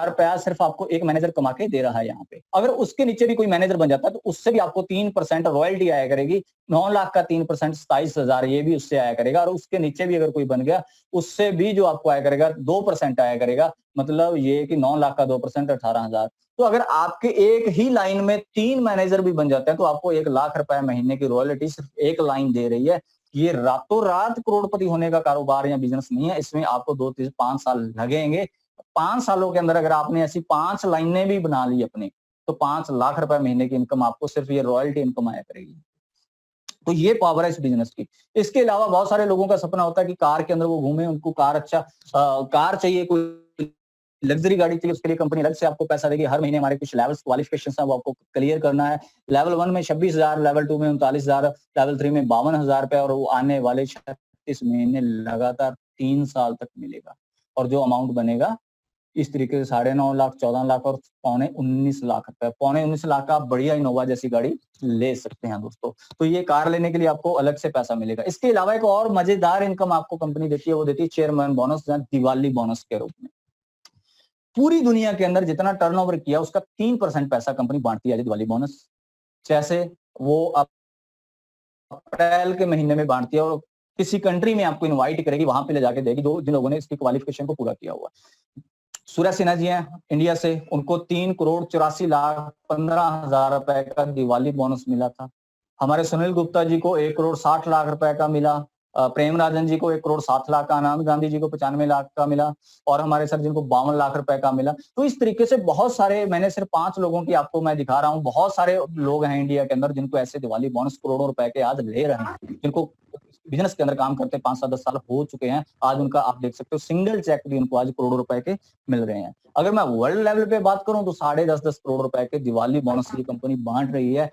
रुपया सिर्फ आपको एक मैनेजर कमा के दे रहा है यहाँ पे। अगर उसके नीचे भी कोई मैनेजर बन जाता है तो उससे भी आपको 3% रॉयल्टी आया करेगी। 9 लाख का 3% 27,000 ये भी उससे आया करेगा, और उसके नीचे भी अगर कोई बन गया उससे भी जो आपको आया करेगा 2% आया करेगा। मतलब ये कि 9 लाख का 2% 18,000। तो अगर आपके एक ही लाइन में 3 मैनेजर भी बन जाते हैं तो आपको 1 लाख रुपए महीने की रॉयल्टी सिर्फ एक लाइन दे रही है। ये रातों रात करोड़पति होने का कारोबार या बिजनेस नहीं है, इसमें आपको 2-5 साल लगेंगे। 5 सालों के अंदर अगर आपने ऐसी 5 लाइनें भी बना ली अपनी, तो 5 लाख रुपए महीने की इनकम आपको सिर्फ ये रॉयल्टी इनकम आया करेगी। तो ये पावर है इस बिजनेस की। इसके अलावा बहुत सारे लोगों का सपना होता है कि कार के अंदर वो घूमे, उनको कार कार चाहिए, कोई लग्जरी गाड़ी चाहिए, उसके लिए कंपनी अलग से आपको पैसा देगी। हर महीने हमारे कुछ लेवल्स क्वालिफिकेशंस हैं, वो आपको क्लियर करना है। लेवल 1 में 26,000, लेवल 2 में 39,000, लेवल 3 में 52,000 रुपए, और वो आने वाले 36 महीने लगातार 3 साल तक मिलेगा। और जो अमाउंट बनेगा इस तरीके से 9.5 लाख, 14 लाख और 19 लाख रुपए। 19 लाख का आप बढ़िया इनोवा जैसी गाड़ी ले सकते हैं दोस्तों। तो ये कार लेने के लिए आपको अलग से पैसा मिलेगा। इसके अलावा एक और मजेदार इनकम आपको कंपनी देती है, वो देती है चेयरमैन बोनस या दिवाली बोनस के रूप में। पूरी दुनिया के अंदर जितना टर्नओवर किया उसका 3% पैसा कंपनी बांटती है दिवाली बोनस। जैसे वो अप्रैल के महीने में बांटती है और किसी कंट्री में आपको इनवाइट करेगी, वहां पे ले जाके देगी जिन लोगों ने इसकी क्वालिफिकेशन को पूरा किया हुआ। सूर्या सिन्हा जी हैं इंडिया से, उनको 3,84,15,000 रुपए का दिवाली बोनस मिला था। हमारे सुनील गुप्ता जी को 1,60,00,000 रुपए का मिला। प्रेम राजन जी को 1,07 लाख का, आनंद गांधी जी को 95 लाख का मिला, और हमारे सर जिनको 52 लाख रुपए का मिला। तो इस तरीके से बहुत सारे, मैंने सिर्फ 5 लोगों की आपको मैं दिखा रहा हूँ, बहुत सारे लोग हैं इंडिया के अंदर जिनको ऐसे दिवाली बोनस करोड़ों रुपए के आज ले रहे हैं, जिनको बिजनेस के अंदर काम करते 5-7-10 साल हो चुके हैं। आज उनका आप देख सकते हो सिंगल चेक भी उनको आज करोड़ों रुपए के मिल रहे हैं। अगर मैं वर्ल्ड लेवल पे बात करूं तो 10.5-10 करोड़ रुपए के दिवाली बोनस ये कंपनी बांट रही है।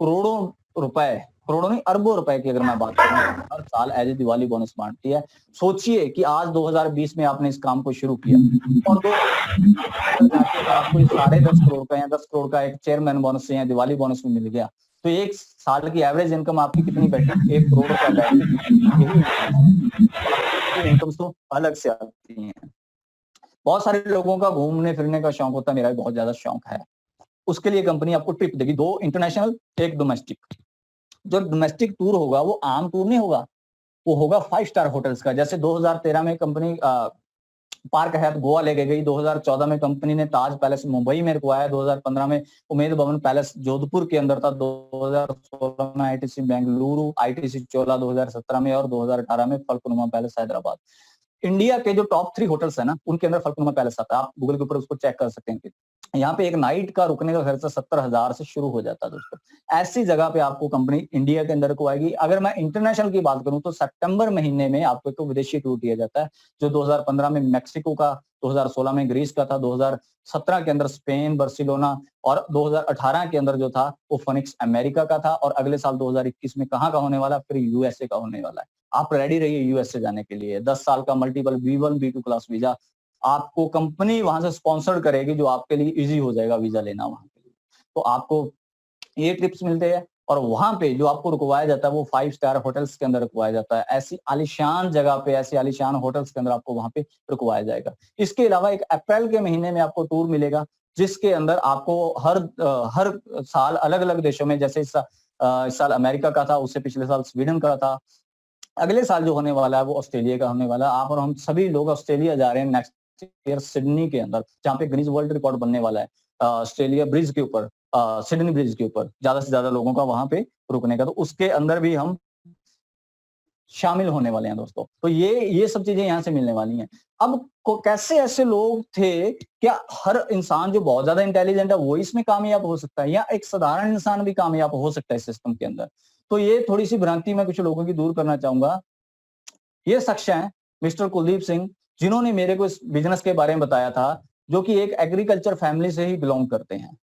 करोड़ों रुपए, करोड़ों नहीं अरबों रुपए की अगर मैं बात करूं, हर साल एज ए दिवाली बोनस बांटती है। सोचिए कि आज 2020 में आपने इस काम को शुरू किया और आपको 10.5 करोड़ का या 10 करोड़ का एक चेयरमैन बोनस या दिवाली बोनस में मिल गया, तो एक साल की एवरेज इनकम आपकी कितनी बैठी? 1 करोड़ रुपया बैठी। इनकम तो अलग से आती है। बहुत सारे लोगों का घूमने फिरने का शौक होता है, मेरा भी बहुत ज्यादा शौक है। उसके लिए कंपनी आपको ट्रिप देगी, 2 इंटरनेशनल, 1 डोमेस्टिक। जो डोमेस्टिक टूर होगा वो आम टूर नहीं होगा, वो होगा 5 स्टार होटल्स का। जैसे 2013 में कंपनी पार्क हयात गोवा लेके गई, 2014 में कंपनी ने ताज पैलेस मुंबई में रुकवाया, 2015 में उमेद भवन पैलेस जोधपुर के अंदर था, 2016 में आईटीसी बेंगलुरु, आईटीसी चोला 2017 में, और 2018 में फलकनुमा पैलेस हैदराबाद। इंडिया के जो टॉप 3 होटल्स है ना, उनके अंदर फलकनुमा पैलेस आता है। आप गूगल के ऊपर उसको चेक कर सकते हैं। यहाँ पे एक नाइट का रुकने का खर्चा 70,000 से शुरू हो जाता है दोस्तों। ऐसी जगह पे आपको कंपनी इंडिया के अंदर को आएगी। अगर मैं इंटरनेशनल की बात करूं तो सितंबर महीने में आपको एक विदेशी टूर दिया जाता है, जो 2015 में मैक्सिको का, 2016 में ग्रीस का था, 2017 के अंदर स्पेन, बार्सिलोना, और 2018 के अंदर जो था वो फिनिक्स अमेरिका का था, और अगले साल 2021 में कहाँ का होने वाला, फिर यूएसए का होने वाला है। आप रेडी रहिए यूएसए जाने के लिए। 10 साल का multiple B1 B2 class visa आपको कंपनी वहां से स्पॉन्सर करेगी, जो आपके लिए इजी हो जाएगा वीजा लेना वहां के लिए। तो आपको ये ट्रिप्स मिलते हैं, और वहां पे जो आपको रुकवाया जाता है वो 5 स्टार होटल्स के अंदर रुकवाया जाता है। ऐसी आलीशान जगह पे, ऐसी आलीशान होटल्स के अंदर आपको वहां पे रुकवाया जाएगा। इसके अलावा एक अप्रैल के महीने में आपको टूर मिलेगा, जिसके अंदर आपको हर साल अलग अलग देशों में, जैसे इस साल अमेरिका का था, उससे पिछले साल स्वीडन का था, अगले साल जो होने वाला है वो ऑस्ट्रेलिया का होने वाला है। आप और हम सभी लोग ऑस्ट्रेलिया जा रहे हैं नेक्स्ट ईयर, सिडनी के अंदर, जहाँ पे गिनीज वर्ल्ड रिकॉर्ड बनने वाला है। ऑस्ट्रेलिया ब्रिज के ऊपर, सिडनी ब्रिज के ऊपर ज्यादा से ज्यादा लोगों का वहां पे रुकने का, तो उसके अंदर भी हम शामिल होने वाले हैं दोस्तों। तो ये सब चीजें यहाँ से मिलने वाली हैं। अब कैसे ऐसे लोग थे, क्या हर इंसान जो बहुत ज्यादा इंटेलिजेंट है वो इसमें कामयाब हो सकता है, या एक साधारण इंसान भी कामयाब हो सकता है इस सिस्टम के अंदर? तो ये थोड़ी सी भ्रांति मैं कुछ लोगों की दूर करना चाहूंगा। ये शख्स हैं मिस्टर कुलदीप सिंह, जिन्होंने मेरे को इस बिजनेस के बारे में बताया था, जो कि एक एग्रीकल्चर फैमिली से ही बिलोंग करते हैं।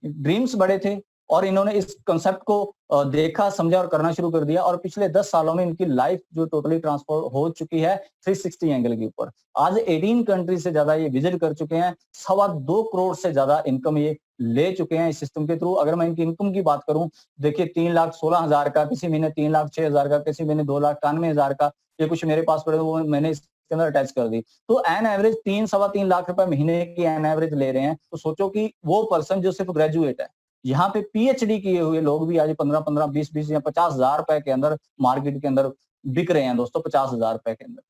ड्रीम्स बड़े थे और इन्होंने इस कंसेप्ट को देखा, समझा और करना शुरू कर दिया, और पिछले 10 सालों में इनकी लाइफ जो टोटली ट्रांसफॉर्म हो चुकी है 360 एंगल के ऊपर। आज 18 कंट्री से ज्यादा ये विजिट कर चुके हैं, 2.25 करोड़ से ज्यादा इनकम ये ले चुके हैं इस सिस्टम के थ्रू। अगर मैं इनकी इनकम की बात करूं, देखिए 3,16,000 का, किसी महीने 3,06,000 का, किसी महीने 2,91,000 का, ये कुछ मेरे पास पड़े वो मैंने इसके अंदर अटैच कर दी। तो एन एवरेज 3-3.25 लाख रुपए महीने की एन एवरेज ले रहे हैं। तो सोचो कि वो पर्सन जो सिर्फ ग्रेजुएट है, यहाँ पे पीएचडी किए हुए लोग भी आज 15-15, 20-20 या 50,000 रुपए के अंदर मार्केट के अंदर बिक रहे हैं दोस्तों, 50,000 रुपए के अंदर।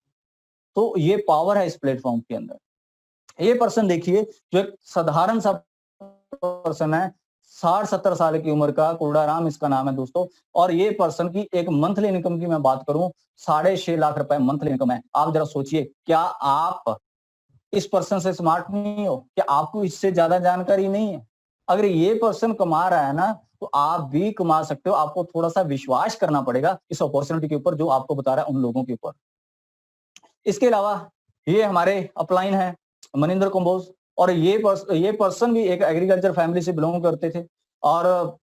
तो ये पावर है इस प्लेटफॉर्म के अंदर। ये पर्सन देखिए, जो एक साधारण सा पर्सन है, 60-70 साल की उम्र का, कूड़ाराम इसका नाम है दोस्तों, और ये पर्सन की एक मंथली इनकम की मैं बात करूं, 6.5 लाख रुपए मंथली इनकम है। आप जरा सोचिए, क्या आप इस पर्सन से स्मार्ट नहीं हो? क्या आपको इससे ज्यादा जानकारी नहीं है? अगर ये पर्सन कमा रहा है ना, तो आप भी कमा सकते हो। आपको थोड़ा सा विश्वास करना पड़ेगा इस अपॉर्चुनिटी के ऊपर जो आपको बता रहा है उन लोगों के ऊपर। इसके अलावा ये हमारे अपलाइन है मनिंदर कंबोज, और ये पर्सन भी एक एग्रीकल्चर फैमिली से बिलोंग करते थे, और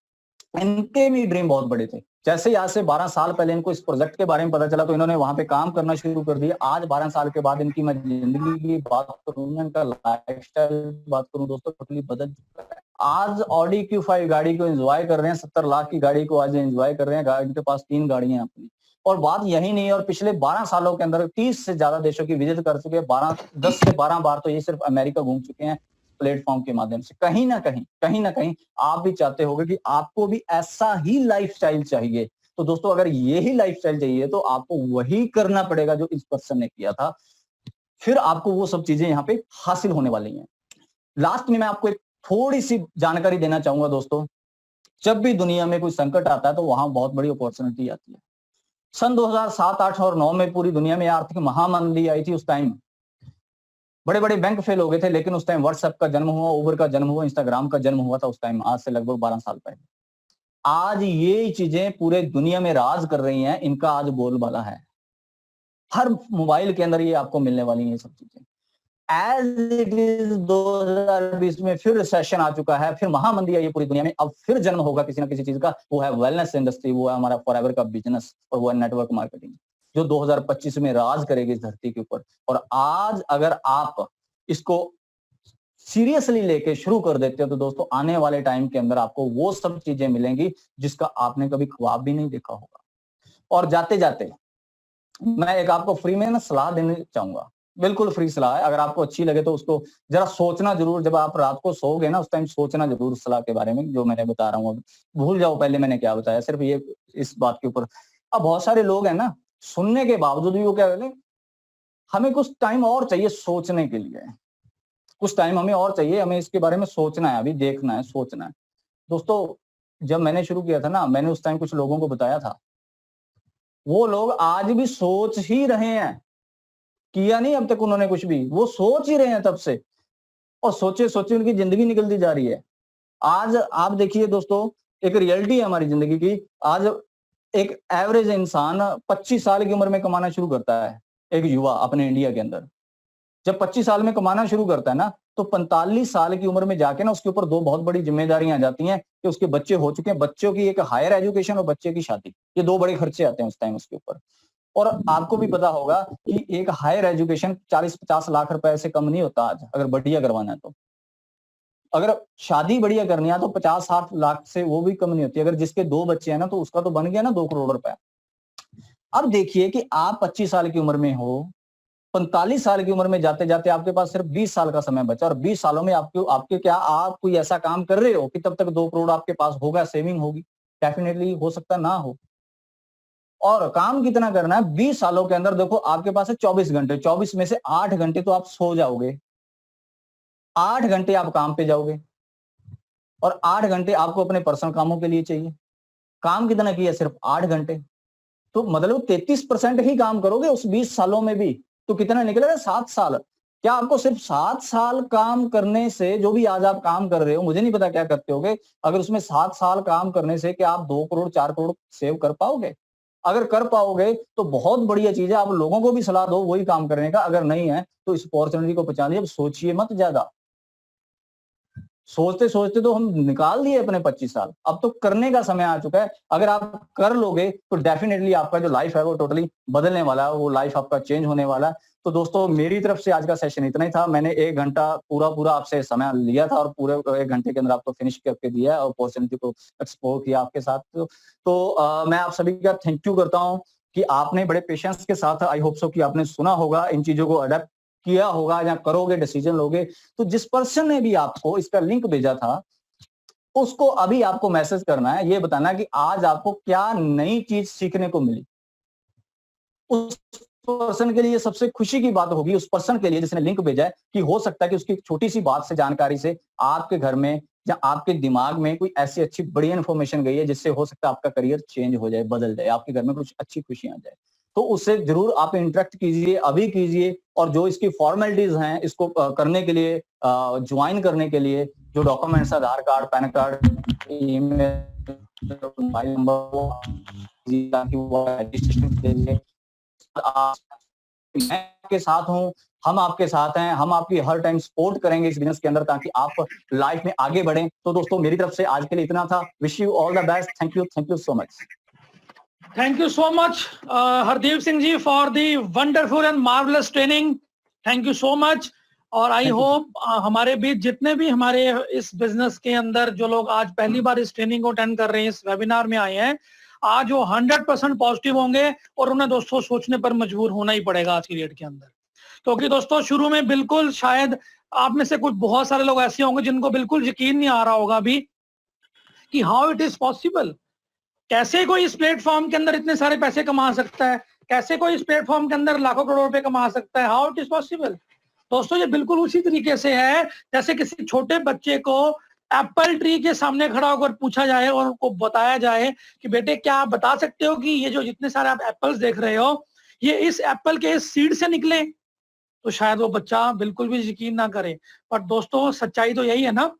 इनके भी ड्रीम बहुत बड़े थे। जैसे ही आज से 12 साल पहले इनको इस प्रोजेक्ट के बारे में पता चला, तो इन्होंने वहां पे काम करना शुरू कर दिया। आज 12 साल के बाद इनकी मैं जिंदगी की बात करूं, इनका लाइफस्टाइल बात करूं दोस्तों, टोटली बदल चुका है। आज ऑडी Q5 गाड़ी को एंजॉय कर रहे हैं, 70 लाख की गाड़ी को आज एंजॉय कर रहे हैं। इनके पास 3 गाड़ियां अपनी। और बात यही नहीं है, और पिछले 12 सालों के अंदर 30 से ज्यादा देशों की विजिट कर चुके हैं। 10 से 12 बार तो ये सिर्फ अमेरिका घूम चुके हैं प्लेटफॉर्म के माध्यम से। कहीं ना कहीं आप भी चाहते होंगे कि आपको भी ऐसा ही लाइफस्टाइल चाहिए। तो दोस्तों, अगर यही लाइफस्टाइल चाहिए तो आपको वही करना पड़ेगा जो इस पर्सन ने किया था। फिर आपको वो सब चीजें यहाँ पे हासिल होने वाली हैं। लास्ट में मैं आपको एक थोड़ी सी जानकारी देना चाहूंगा दोस्तों। जब भी दुनिया में कोई संकट आता है तो वहां बहुत बड़ी अपॉर्चुनिटी आती है। सन 2007, 8 और 9 में पूरी दुनिया में आर्थिक महामंदी आई थी। उस टाइम बड़े बड़े बैंक फेल हो गए थे, लेकिन उस टाइम व्हाट्सएप का जन्म हुआ, उबर का जन्म हुआ, इंस्टाग्राम का जन्म हुआ था उस टाइम, आज से लगभग 12 साल पहले। आज ये चीजें पूरे दुनिया में राज कर रही हैं, इनका आज बोलबाला है। हर मोबाइल के अंदर ये आपको मिलने वाली है सब चीजें। एज इट इज 2020 में फिर रिसेशन आ चुका है, फिर महामंदी आई है पूरी दुनिया में। अब फिर जन्म होगा किसी ना किसी चीज का, वो है वेलनेस इंडस्ट्री, वो है हमारा फॉरएवर का बिजनेस, और वो है नेटवर्क मार्केटिंग, जो 2025 में राज करेगी इस धरती के ऊपर। और आज अगर आप इसको सीरियसली लेके शुरू कर देते हो तो दोस्तों, आने वाले टाइम के अंदर आपको वो सब चीजें मिलेंगी जिसका आपने कभी ख्वाब भी नहीं देखा होगा। और जाते जाते मैं एक आपको फ्री में ना सलाह देना चाहूंगा, बिल्कुल फ्री सलाह है। अगर आपको अच्छी लगे तो उसको जरा सोचना जरूर। जब आप रात को सोओगे ना, उस टाइम सोचना जरूर उस सलाह के बारे में जो मैंने बता रहा हूँ। भूल जाओ पहले मैंने क्या बताया, सिर्फ ये इस बात के ऊपर। अब बहुत सारे लोग हैं ना, सुनने के बावजूद भी वो क्या कहते हैं, हमें कुछ टाइम और चाहिए सोचने के लिए, कुछ टाइम हमें और चाहिए, हमें इसके बारे में सोचना है, अभी देखना है, सोचना है। दोस्तों, जब मैंने शुरू किया था ना, मैंने उस टाइम कुछ लोगों को बताया था, वो लोग आज भी सोच ही रहे हैं। किया नहीं अब तक उन्होंने कुछ भी, वो सोच ही रहे हैं तब से, और सोचे सोचे उनकी जिंदगी निकलती जा रही है। आज आप देखिए दोस्तों, एक रियलिटी है हमारी जिंदगी की। आज एक एवरेज इंसान 25 साल की उम्र में कमाना शुरू करता है, एक युवा अपने इंडिया के अंदर। जब 25 साल में कमाना शुरू करता है ना, तो 45 साल की उम्र में जाके ना उसके ऊपर 2 बहुत बड़ी जिम्मेदारियां आ जाती हैं कि उसके बच्चे हो चुके हैं, बच्चों की एक हायर एजुकेशन और बच्चे की शादी। ये 2 बड़े खर्चे आते हैं उस टाइम उसके ऊपर। और आपको भी पता होगा कि एक हायर एजुकेशन 40-50 लाख रुपए से कम नहीं होता आज, अगर बढ़िया करवाना है तो। अगर शादी बढ़िया करनी है तो 50-60 लाख से वो भी कम नहीं होती। अगर जिसके 2 बच्चे हैं ना, तो उसका तो बन गया ना 2 करोड़ रुपए। अब देखिए कि आप 25 साल की उम्र में हो, 45 साल की उम्र में जाते जाते आपके पास सिर्फ 20 साल का समय बचा, और 20 सालों में आपके क्या आप कोई ऐसा काम कर रहे हो कि तब तक 2 करोड़ आपके पास होगा, सेविंग होगी? डेफिनेटली हो सकता ना हो। और काम कितना करना है 20 सालों के अंदर? देखो, आपके पास है 24 घंटे, 24 में से 8 घंटे तो आप सो जाओगे, 8 घंटे आप काम पे जाओगे, और 8 घंटे आपको अपने पर्सनल कामों के लिए चाहिए। काम कितना किया? सिर्फ 8 घंटे। तो मतलब 33% ही काम करोगे उस 20 सालों में भी, तो कितना निकलेगा? 7 साल। क्या आपको सिर्फ 7 साल काम करने से, जो भी आज आप काम कर रहे हो, मुझे नहीं पता क्या करते होगे, अगर उसमें 7 साल काम करने से क्या आप 2 करोड़ 4 करोड़ सेव कर पाओगे? अगर कर पाओगे तो बहुत बढ़िया चीज है। आप लोगों को भी सलाह दो वही काम करने का। अगर नहीं है तो इस अपॉर्चुनिटी को पहचान लीजिए। अब सोचिए मत ज्यादा, सोचते सोचते तो हम निकाल दिए अपने 25 साल, अब तो करने का समय आ चुका है। अगर आप कर लोगे तो डेफिनेटली आपका जो लाइफ है वो टोटली बदलने वाला है, वो लाइफ आपका चेंज होने वाला है। तो दोस्तों मेरी तरफ से आज का सेशन इतना ही था। मैंने 1 घंटा पूरा आपसे समय लिया था और पूरे 1 घंटे के अंदर आपको फिनिश करके दिया और अपॉर्चुनिटी को एक्सप्लोर किया आपके साथ। तो मैं आप सभी का थैंक यू करता हूँ कि आपने बड़े पेशेंस के साथ, आई होप सो कि आपने सुना होगा, इन चीजों को अडेप्ट किया होगा या करोगे, डिसीजन लोगे। तो जिस पर्सन ने भी आपको इसका लिंक भेजा था, उसको अभी आपको मैसेज करना है, ये बताना कि आज आपको क्या नई चीज सीखने को मिली। उस पर्सन के लिए सबसे खुशी की बात होगी, उस पर्सन के लिए जिसने लिंक भेजा है, कि हो सकता है कि उसकी छोटी सी बात से, जानकारी से आपके घर में या आपके दिमाग में कोई ऐसी अच्छी बड़ी इन्फॉर्मेशन गई है जिससे हो सकता है आपका करियर चेंज हो जाए, बदल जाए, आपके घर में कुछ अच्छी खुशियां आ जाए। तो उससे जरूर आप इंटरेक्ट कीजिए, अभी कीजिए। और जो इसकी फॉर्मेलिटीज हैं, इसको करने के लिए, ज्वाइन करने के लिए जो documents, Aadhaar card, PAN card, email, mobile number, ताकि वो रजिस्ट्रेशन के लिए मैं आपके साथ हूं, हम आपके साथ हैं, हम आपकी हर टाइम सपोर्ट करेंगे इस बिजनेस के अंदर, ताकि आप लाइफ में आगे बढ़ें। तो दोस्तों मेरी तरफ से आज के लिए इतना था। Wish you all the best. Thank you so much. Thank you so much Hardeep Singh ji for the wonderful and marvellous training. Thank you so much. और आई होप हमारे बीच जितने भी हमारे इस बिजनेस के अंदर जो लोग आज पहली बार इस ट्रेनिंग को अटेंड कर रहे हैं, इस वेबिनार में आए हैं, आज वो 100% पॉजिटिव होंगे और उन्हें दोस्तों सोचने पर मजबूर होना ही पड़ेगा आज की डेट के अंदर। क्योंकि दोस्तों शुरू में बिल्कुल शायद आप में से कुछ बहुत सारे लोग ऐसे होंगे जिनको बिल्कुल यकीन नहीं आ रहा होगा अभी कि हाउ इट इज पॉसिबल, कैसे कोई इस प्लेटफॉर्म के अंदर इतने सारे पैसे कमा सकता है, कैसे कोई इस प्लेटफॉर्म के अंदर लाखों करोड़ रुपए कमा सकता है, हाउ इट इज पॉसिबल। दोस्तों ये बिल्कुल उसी तरीके से है जैसे किसी छोटे बच्चे को एप्पल ट्री के सामने खड़ा होकर पूछा जाए और उनको बताया जाए कि बेटे क्या आप बता सकते हो कि ये जो जितने सारे आप एप्पल्स देख रहे हो ये इस एप्पल के सीड से निकले, तो शायद वो बच्चा बिल्कुल भी यकीन ना करे। पर दोस्तों सच्चाई तो यही है ना,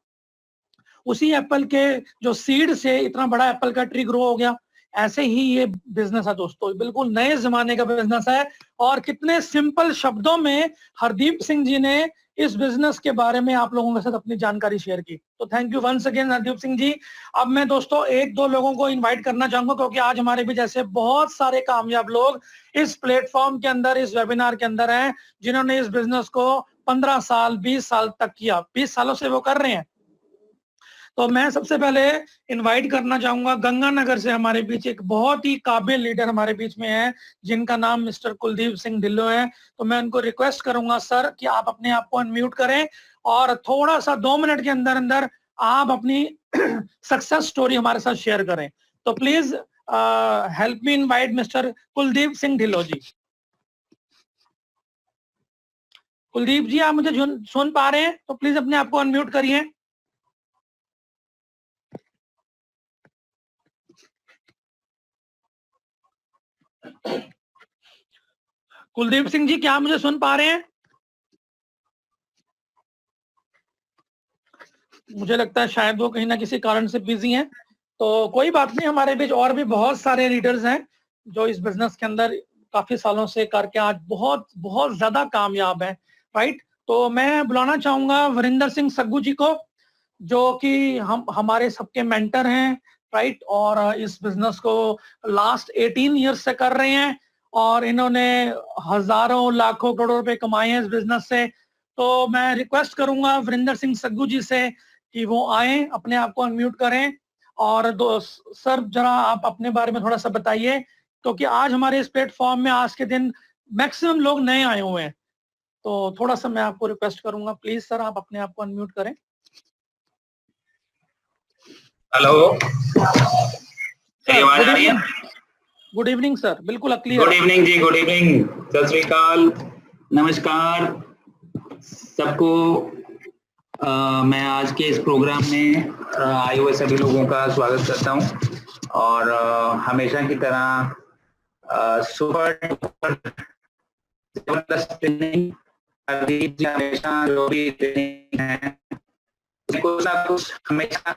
उसी एप्पल के जो सीड से इतना बड़ा एप्पल का ट्री ग्रो हो गया। ऐसे ही ये बिजनेस है दोस्तों, बिल्कुल नए जमाने का बिजनेस है। और कितने सिंपल शब्दों में हरदीप सिंह जी ने इस बिजनेस के बारे में आप लोगों के साथ अपनी जानकारी शेयर की। तो thank you once again Hardeep Singh ji. अब मैं दोस्तों 1-2 लोगों को इनवाइट करना चाहूंगा, क्योंकि आज हमारे भी जैसे बहुत सारे कामयाब लोग इस प्लेटफॉर्म के अंदर, इस वेबिनार के अंदर हैं, जिन्होंने इस बिजनेस को 15 साल 20 साल तक किया, 20 सालों से वो कर रहे हैं। तो मैं सबसे पहले इनवाइट करना चाहूंगा गंगानगर से हमारे बीच एक बहुत ही काबिल लीडर हमारे बीच में है, जिनका नाम मिस्टर कुलदीप सिंह ढिल्लो है। तो मैं उनको रिक्वेस्ट करूंगा सर कि आप अपने आप को अनम्यूट करें और थोड़ा सा 2 मिनट के अंदर अंदर आप अपनी सक्सेस स्टोरी हमारे साथ शेयर करें। तो please help me invite mister Kuldeep Singh Dhillon ji. Kuldeep ji आप मुझे सुन पा रहे हैं तो प्लीज अपने आप को अनम्यूट करिए। कुलदीप सिंह जी क्या मुझे सुन पा रहे हैं? मुझे लगता है शायद वो कहीं ना किसी कारण से बिजी हैं। तो कोई बात नहीं, हमारे बीच और भी बहुत सारे लीडर्स हैं जो इस बिजनेस के अंदर काफी सालों से करके आज बहुत बहुत ज्यादा कामयाब हैं, राइट। तो मैं बुलाना चाहूंगा वरिंदर सिंह सग्गू जी को, जो कि हमारे सबके मेंटर हैं, राइट। और इस बिजनेस को लास्ट 18 ईयर्स से कर रहे हैं और इन्होंने हजारों लाखों करोड़ रुपए कमाए हैं इस बिजनेस से। तो मैं रिक्वेस्ट करूंगा वरिंदर सिंह सग्गू जी से कि वो आए, अपने आप को अनम्यूट करें और सर जरा आप अपने बारे में थोड़ा सा बताइए, क्योंकि आज हमारे इस प्लेटफॉर्म में आज के दिन मैक्सिमम लोग नए आए हुए हैं। तो थोड़ा सा मैं आपको रिक्वेस्ट करूंगा, प्लीज सर आप अपने आप को अनम्यूट करें। हेलो, आवाज आ रही है? गुड इवनिंग सर, बिल्कुल क्लियर। गुड इवनिंग जी, गुड इवनिंग, सत श्री अकाल, नमस्कार सबको। मैं आज के इस प्रोग्राम में आए हुए सभी लोगों का स्वागत करता हूं और हमेशा की तरह सुपर ट्रेनिंग हमेशा जो भी ट्रेनिंग है कुछ ना कुछ हमेशा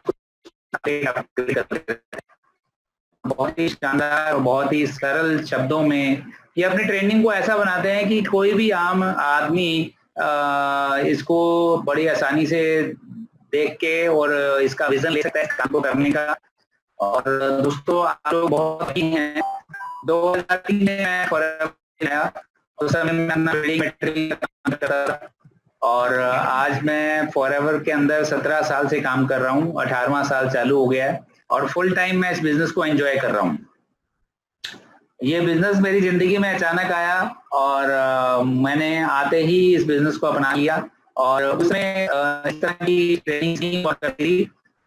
बहुत ही शानदार और बहुत ही सरल शब्दों में ये अपनी ट्रेनिंग को ऐसा बनाते हैं कि कोई भी आम आदमी इसको बड़ी आसानी से देख के और इसका विजन ले सकता है काम को करने का। और दोस्तों आप लोग बहुत ही हैं, 2003 में मैं फॉरेन गया उस समय मैं अपना बिल्डिंग मटेरियल का काम करता था और आज मैं फॉरएवर के अंदर 17 साल से काम कर रहा हूँ, 18वां साल चालू हो गया है और फुल टाइम मैं इस बिजनेस को एंजॉय कर रहा हूँ। ये बिजनेस मेरी जिंदगी में अचानक आया और मैंने आते ही इस बिजनेस को अपना लिया और उसमें इस तरह की ट्रेनिंग और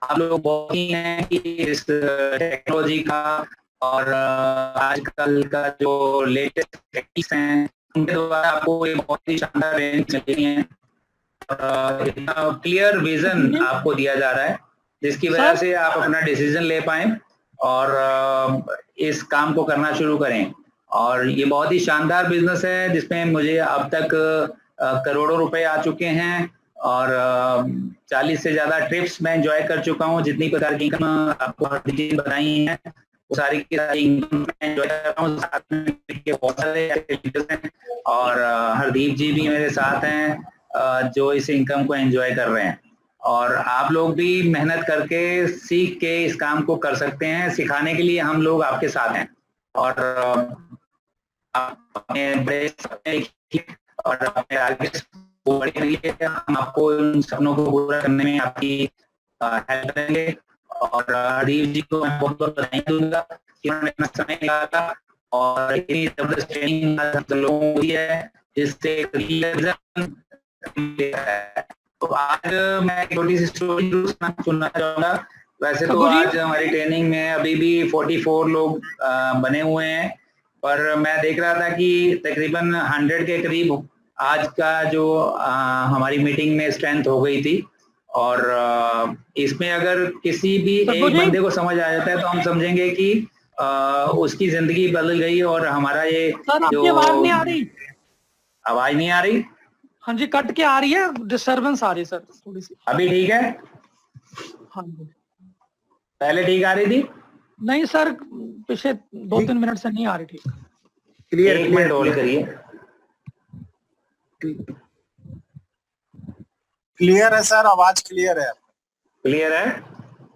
आप लोग बहुत ही हैं कि इस टेक्नोलॉजी का और आजकल का जो लेटेस्ट टेक्निक्स हैं उनके द्वारा आपको एक बहुत ही शानदार ट्रेनिंग मिल है और इतना क्लियर विजन आपको दिया जा रहा है जिसकी वजह से आप अपना डिसीजन ले पाए और इस काम को करना शुरू करें। और ये बहुत ही शानदार बिजनेस है जिसमें मुझे अब तक करोड़ों रुपए आ चुके हैं और 40 से ज्यादा ट्रिप्स मैं एंजॉय कर चुका हूँ। जितनी प्रकार की इनकम आपको हरदीप बताई है वो सारी की सारी इनकम मैं एंजॉय कर रहा हूँ। साथ में बहुत सारे एक्टिविटीज हैं और हरदीप जी भी मेरे साथ हैं जो इस इनकम को एंजॉय कर रहे हैं और आप लोग भी मेहनत करके सीख के इस काम को कर सकते हैं। सिखाने के लिए हम लोग आपके साथ हैं और अपने बड़े और अपने आगे बढ़ने के लिए हम आपको उन सपनों को पूरा करने में आपकी हेल्प करेंगे और हरदीप जी को मैं बहुत बहुत बधाई दूंगा कि उन्होंने इतना समय निकाला और इतनी जबरदस्त ट्रेनिंग लोगों को दी है जिससे तो आज मैं एक छोटी सी स्टोरी सुनना चाहूंगा। वैसे तो आज हमारी ट्रेनिंग में अभी भी 44 लोग बने हुए हैं पर मैं देख रहा था कि तकरीबन 100 के करीब आज का जो हमारी मीटिंग में स्ट्रेंथ हो गई थी और इसमें अगर किसी भी एक बंदे को समझ आ जाता है तो हम समझेंगे कि उसकी जिंदगी बदल गई और हमारा ये जो आवाज नहीं आ रही, आवाज नहीं आ रही। हाँ जी, कट के आ रही है, डिस्टरबेंस आ रही है सर थोड़ी सी। अभी ठीक है? हाँ जी, पहले ठीक आ रही थी? नहीं सर, पिछले 2-3 मिनट से नहीं आ रही ठीक। क्लियर होल्ड करिए। क्लियर है सर, आवाज क्लियर है। क्लियर है?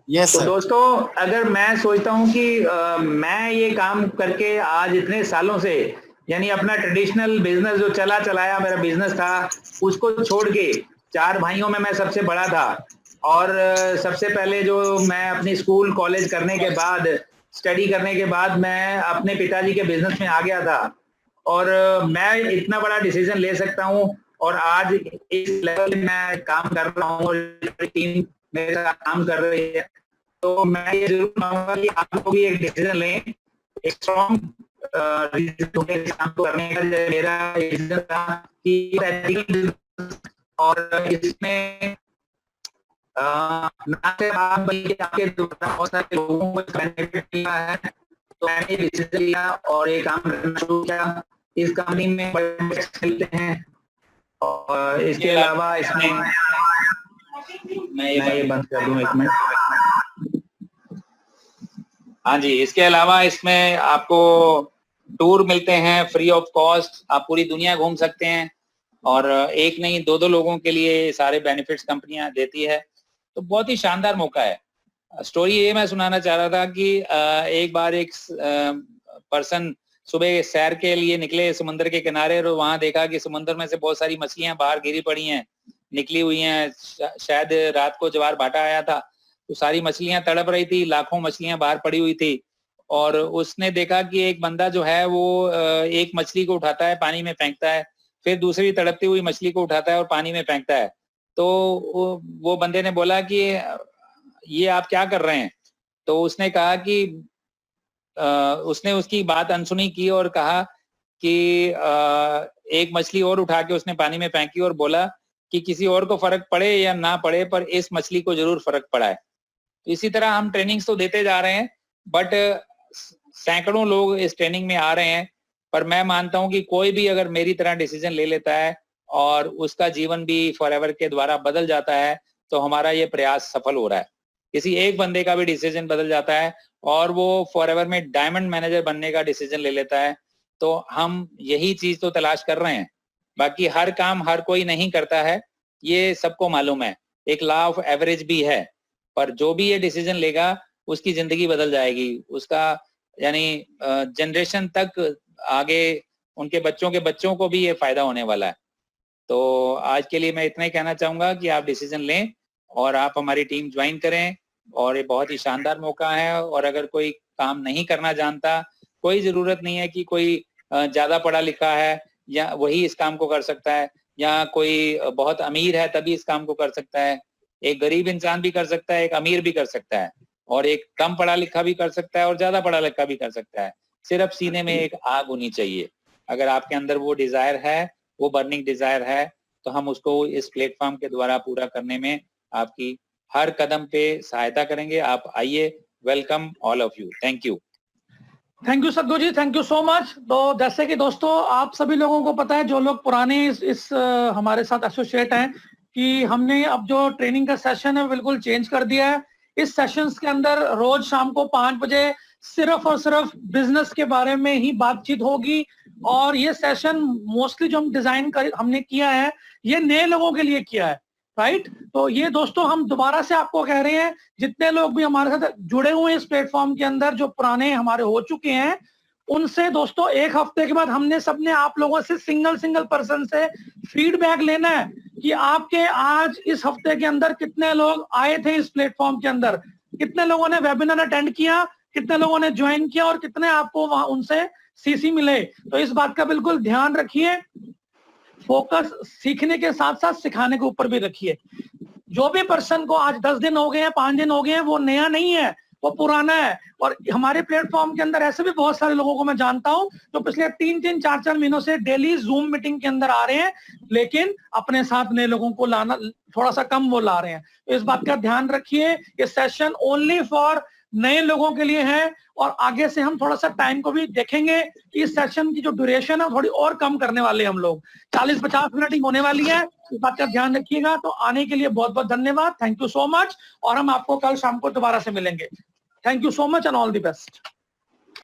यस तो सर। दोस्तों अगर मैं सोचता हूँ कि मैं ये काम करके आज इतने सालों से यानी अपना ट्रेडिशनल बिजनेस जो चलाया मेरा बिजनेस था उसको छोड़ के 4 भाइयों में मैं सबसे बड़ा था और सबसे पहले जो मैं अपनी स्कूल कॉलेज करने के बाद स्टडी करने के बाद मैं अपने पिताजी के बिजनेस में आ गया था और मैं इतना बड़ा डिसीजन ले सकता हूँ और आज इस लेवल में मैं काम कर रहा हूँ और टीम मेरे साथ काम कर रही है। तो मैं ये जरूर कहूँगा कि आप लोग भी एक डिसीजन लें, एक स्ट्रॉन्ग काम करने का मेरा डिसीजन था कि और इसमें ना सिर्फ आप बल्कि आपके बहुत सारे लोगों को बेनिफिट मिला है। तो मैंने डिसीजन लिया और ये काम करना शुरू किया। इस कंपनी में बड़े मिलते हैं और इसके अलावा इसमें मैं ये बंद कर दूं 1 मिनट। हाँ जी, इसके अलावा इसमें आपको टूर मिलते हैं फ्री ऑफ कॉस्ट, आप पूरी दुनिया घूम सकते हैं और एक नहीं 2-2 लोगों के लिए सारे बेनिफिट्स कंपनियां देती है। तो बहुत ही शानदार मौका है। स्टोरी ये मैं सुनाना चाह रहा था कि एक बार एक पर्सन सुबह सैर के लिए निकले समुद्र के किनारे और वहां देखा कि समुद्र में से बहुत सारी मछलियां बाहर गिरी पड़ी हैं, निकली हुई हैं। शायद रात को ज्वार भाटा आया था तो सारी मछलियां तड़प रही थी, लाखों मछलियां बाहर पड़ी हुई थी और उसने देखा कि एक बंदा जो है वो एक मछली को उठाता है, पानी में फेंकता है, फिर दूसरी तड़पती हुई मछली को उठाता है और पानी में फेंकता है। तो वो बंदे ने बोला कि ये आप क्या कर रहे हैं? तो उसने कहा कि उसने उसकी बात अनसुनी की और कहा कि एक मछली और उठा के उसने पानी में फेंकी और बोला कि किसी और को फर्क पड़े या ना पड़े पर इस मछली को जरूर फर्क पड़ा है। तो इसी तरह हम ट्रेनिंग्स तो देते जा रहे हैं बट सैकड़ों लोग इस ट्रेनिंग में आ रहे हैं, पर मैं मानता हूं कि कोई भी अगर मेरी तरह डिसीजन ले लेता है और उसका जीवन भी फॉरएवर के द्वारा बदल जाता है तो हमारा ये प्रयास सफल हो रहा है। किसी एक बंदे का भी डिसीजन बदल जाता है और वो फॉरएवर में डायमंड मैनेजर बनने का डिसीजन ले लेता है, तो हम यही चीज तो तलाश कर रहे हैं। बाकी हर काम हर कोई नहीं करता है, ये सबको मालूम है, एक लॉ ऑफ एवरेज भी है, पर जो भी ये डिसीजन लेगा उसकी जिंदगी बदल जाएगी, उसका यानी जनरेशन तक आगे उनके बच्चों के बच्चों को भी ये फायदा होने वाला है। तो आज के लिए मैं इतना ही कहना चाहूंगा कि आप डिसीजन लें और आप हमारी टीम ज्वाइन करें, और ये बहुत ही शानदार मौका है। और अगर कोई काम नहीं करना जानता, कोई जरूरत नहीं है कि कोई ज्यादा पढ़ा लिखा है या वही इस काम को कर सकता है, या कोई बहुत अमीर है तभी इस काम को कर सकता है। एक गरीब इंसान भी कर सकता है, एक अमीर भी कर सकता है, और एक कम पढ़ा लिखा भी कर सकता है और ज्यादा पढ़ा लिखा भी कर सकता है। सिर्फ सीने में एक आग होनी चाहिए। अगर आपके अंदर वो डिजायर है, वो बर्निंग डिजायर है, तो हम उसको इस प्लेटफॉर्म के द्वारा पूरा करने में आपकी हर कदम पे सहायता करेंगे। आप आइए, welcome all of you. Thank you. Thank you सद्गु जी, थैंक यू सो मच। तो जैसे कि दोस्तों आप सभी लोगों को पता है, जो लोग पुराने इस हमारे साथ एसोसिएट हैं, कि हमने अब जो ट्रेनिंग का सेशन है बिल्कुल चेंज कर दिया है। इस सेशंस के अंदर रोज शाम को 5 बजे सिर्फ और सिर्फ बिजनेस के बारे में ही बातचीत होगी। और ये सेशन मोस्टली जो हम डिजाइन कर हमने किया है, ये नए लोगों के लिए किया है, राइट। तो ये दोस्तों हम दोबारा से आपको कह रहे हैं, जितने लोग भी हमारे साथ जुड़े हुए हैं इस प्लेटफॉर्म के अंदर, जो पुराने हमारे हो चुके हैं, उनसे दोस्तों 1 हफ्ते के बाद हमने सबने आप लोगों से सिंगल पर्सन से फीडबैक लेना है कि आपके आज इस हफ्ते के अंदर कितने लोग आए थे इस प्लेटफॉर्म के अंदर, कितने लोगों ने वेबिनार अटेंड किया, कितने लोगों ने ज्वाइन किया, और कितने आपको वहां उनसे सीसी मिले। तो इस बात का बिल्कुल ध्यान रखिए। फोकस सीखने के साथ साथ सिखाने के ऊपर भी रखिए। जो भी पर्सन को आज 10 दिन हो गए हैं, 5 दिन हो गए हैं, वो नया नहीं है, वो पुराना है। और हमारे प्लेटफॉर्म के अंदर ऐसे भी बहुत सारे लोगों को मैं जानता हूं जो पिछले 3-3, 4-4 महीनों से डेली जूम मीटिंग के अंदर आ रहे हैं, लेकिन अपने साथ नए लोगों को लाना थोड़ा सा कम वो ला रहे हैं। तो इस बात का ध्यान रखिए। ये सेशन ओनली फॉर नए लोगों के लिए है, और आगे से हम थोड़ा सा टाइम को भी देखेंगे कि इस सेशन की जो ड्यूरेशन है थोड़ी और कम करने वाले हैं हम लोग। 40-50 मिनट ही होने वाली है। इस बात का ध्यान रखिएगा। तो आने के लिए बहुत बहुत धन्यवाद, थैंक यू सो मच। और हम आपको कल शाम को दोबारा से मिलेंगे। Thank you so much and all the best.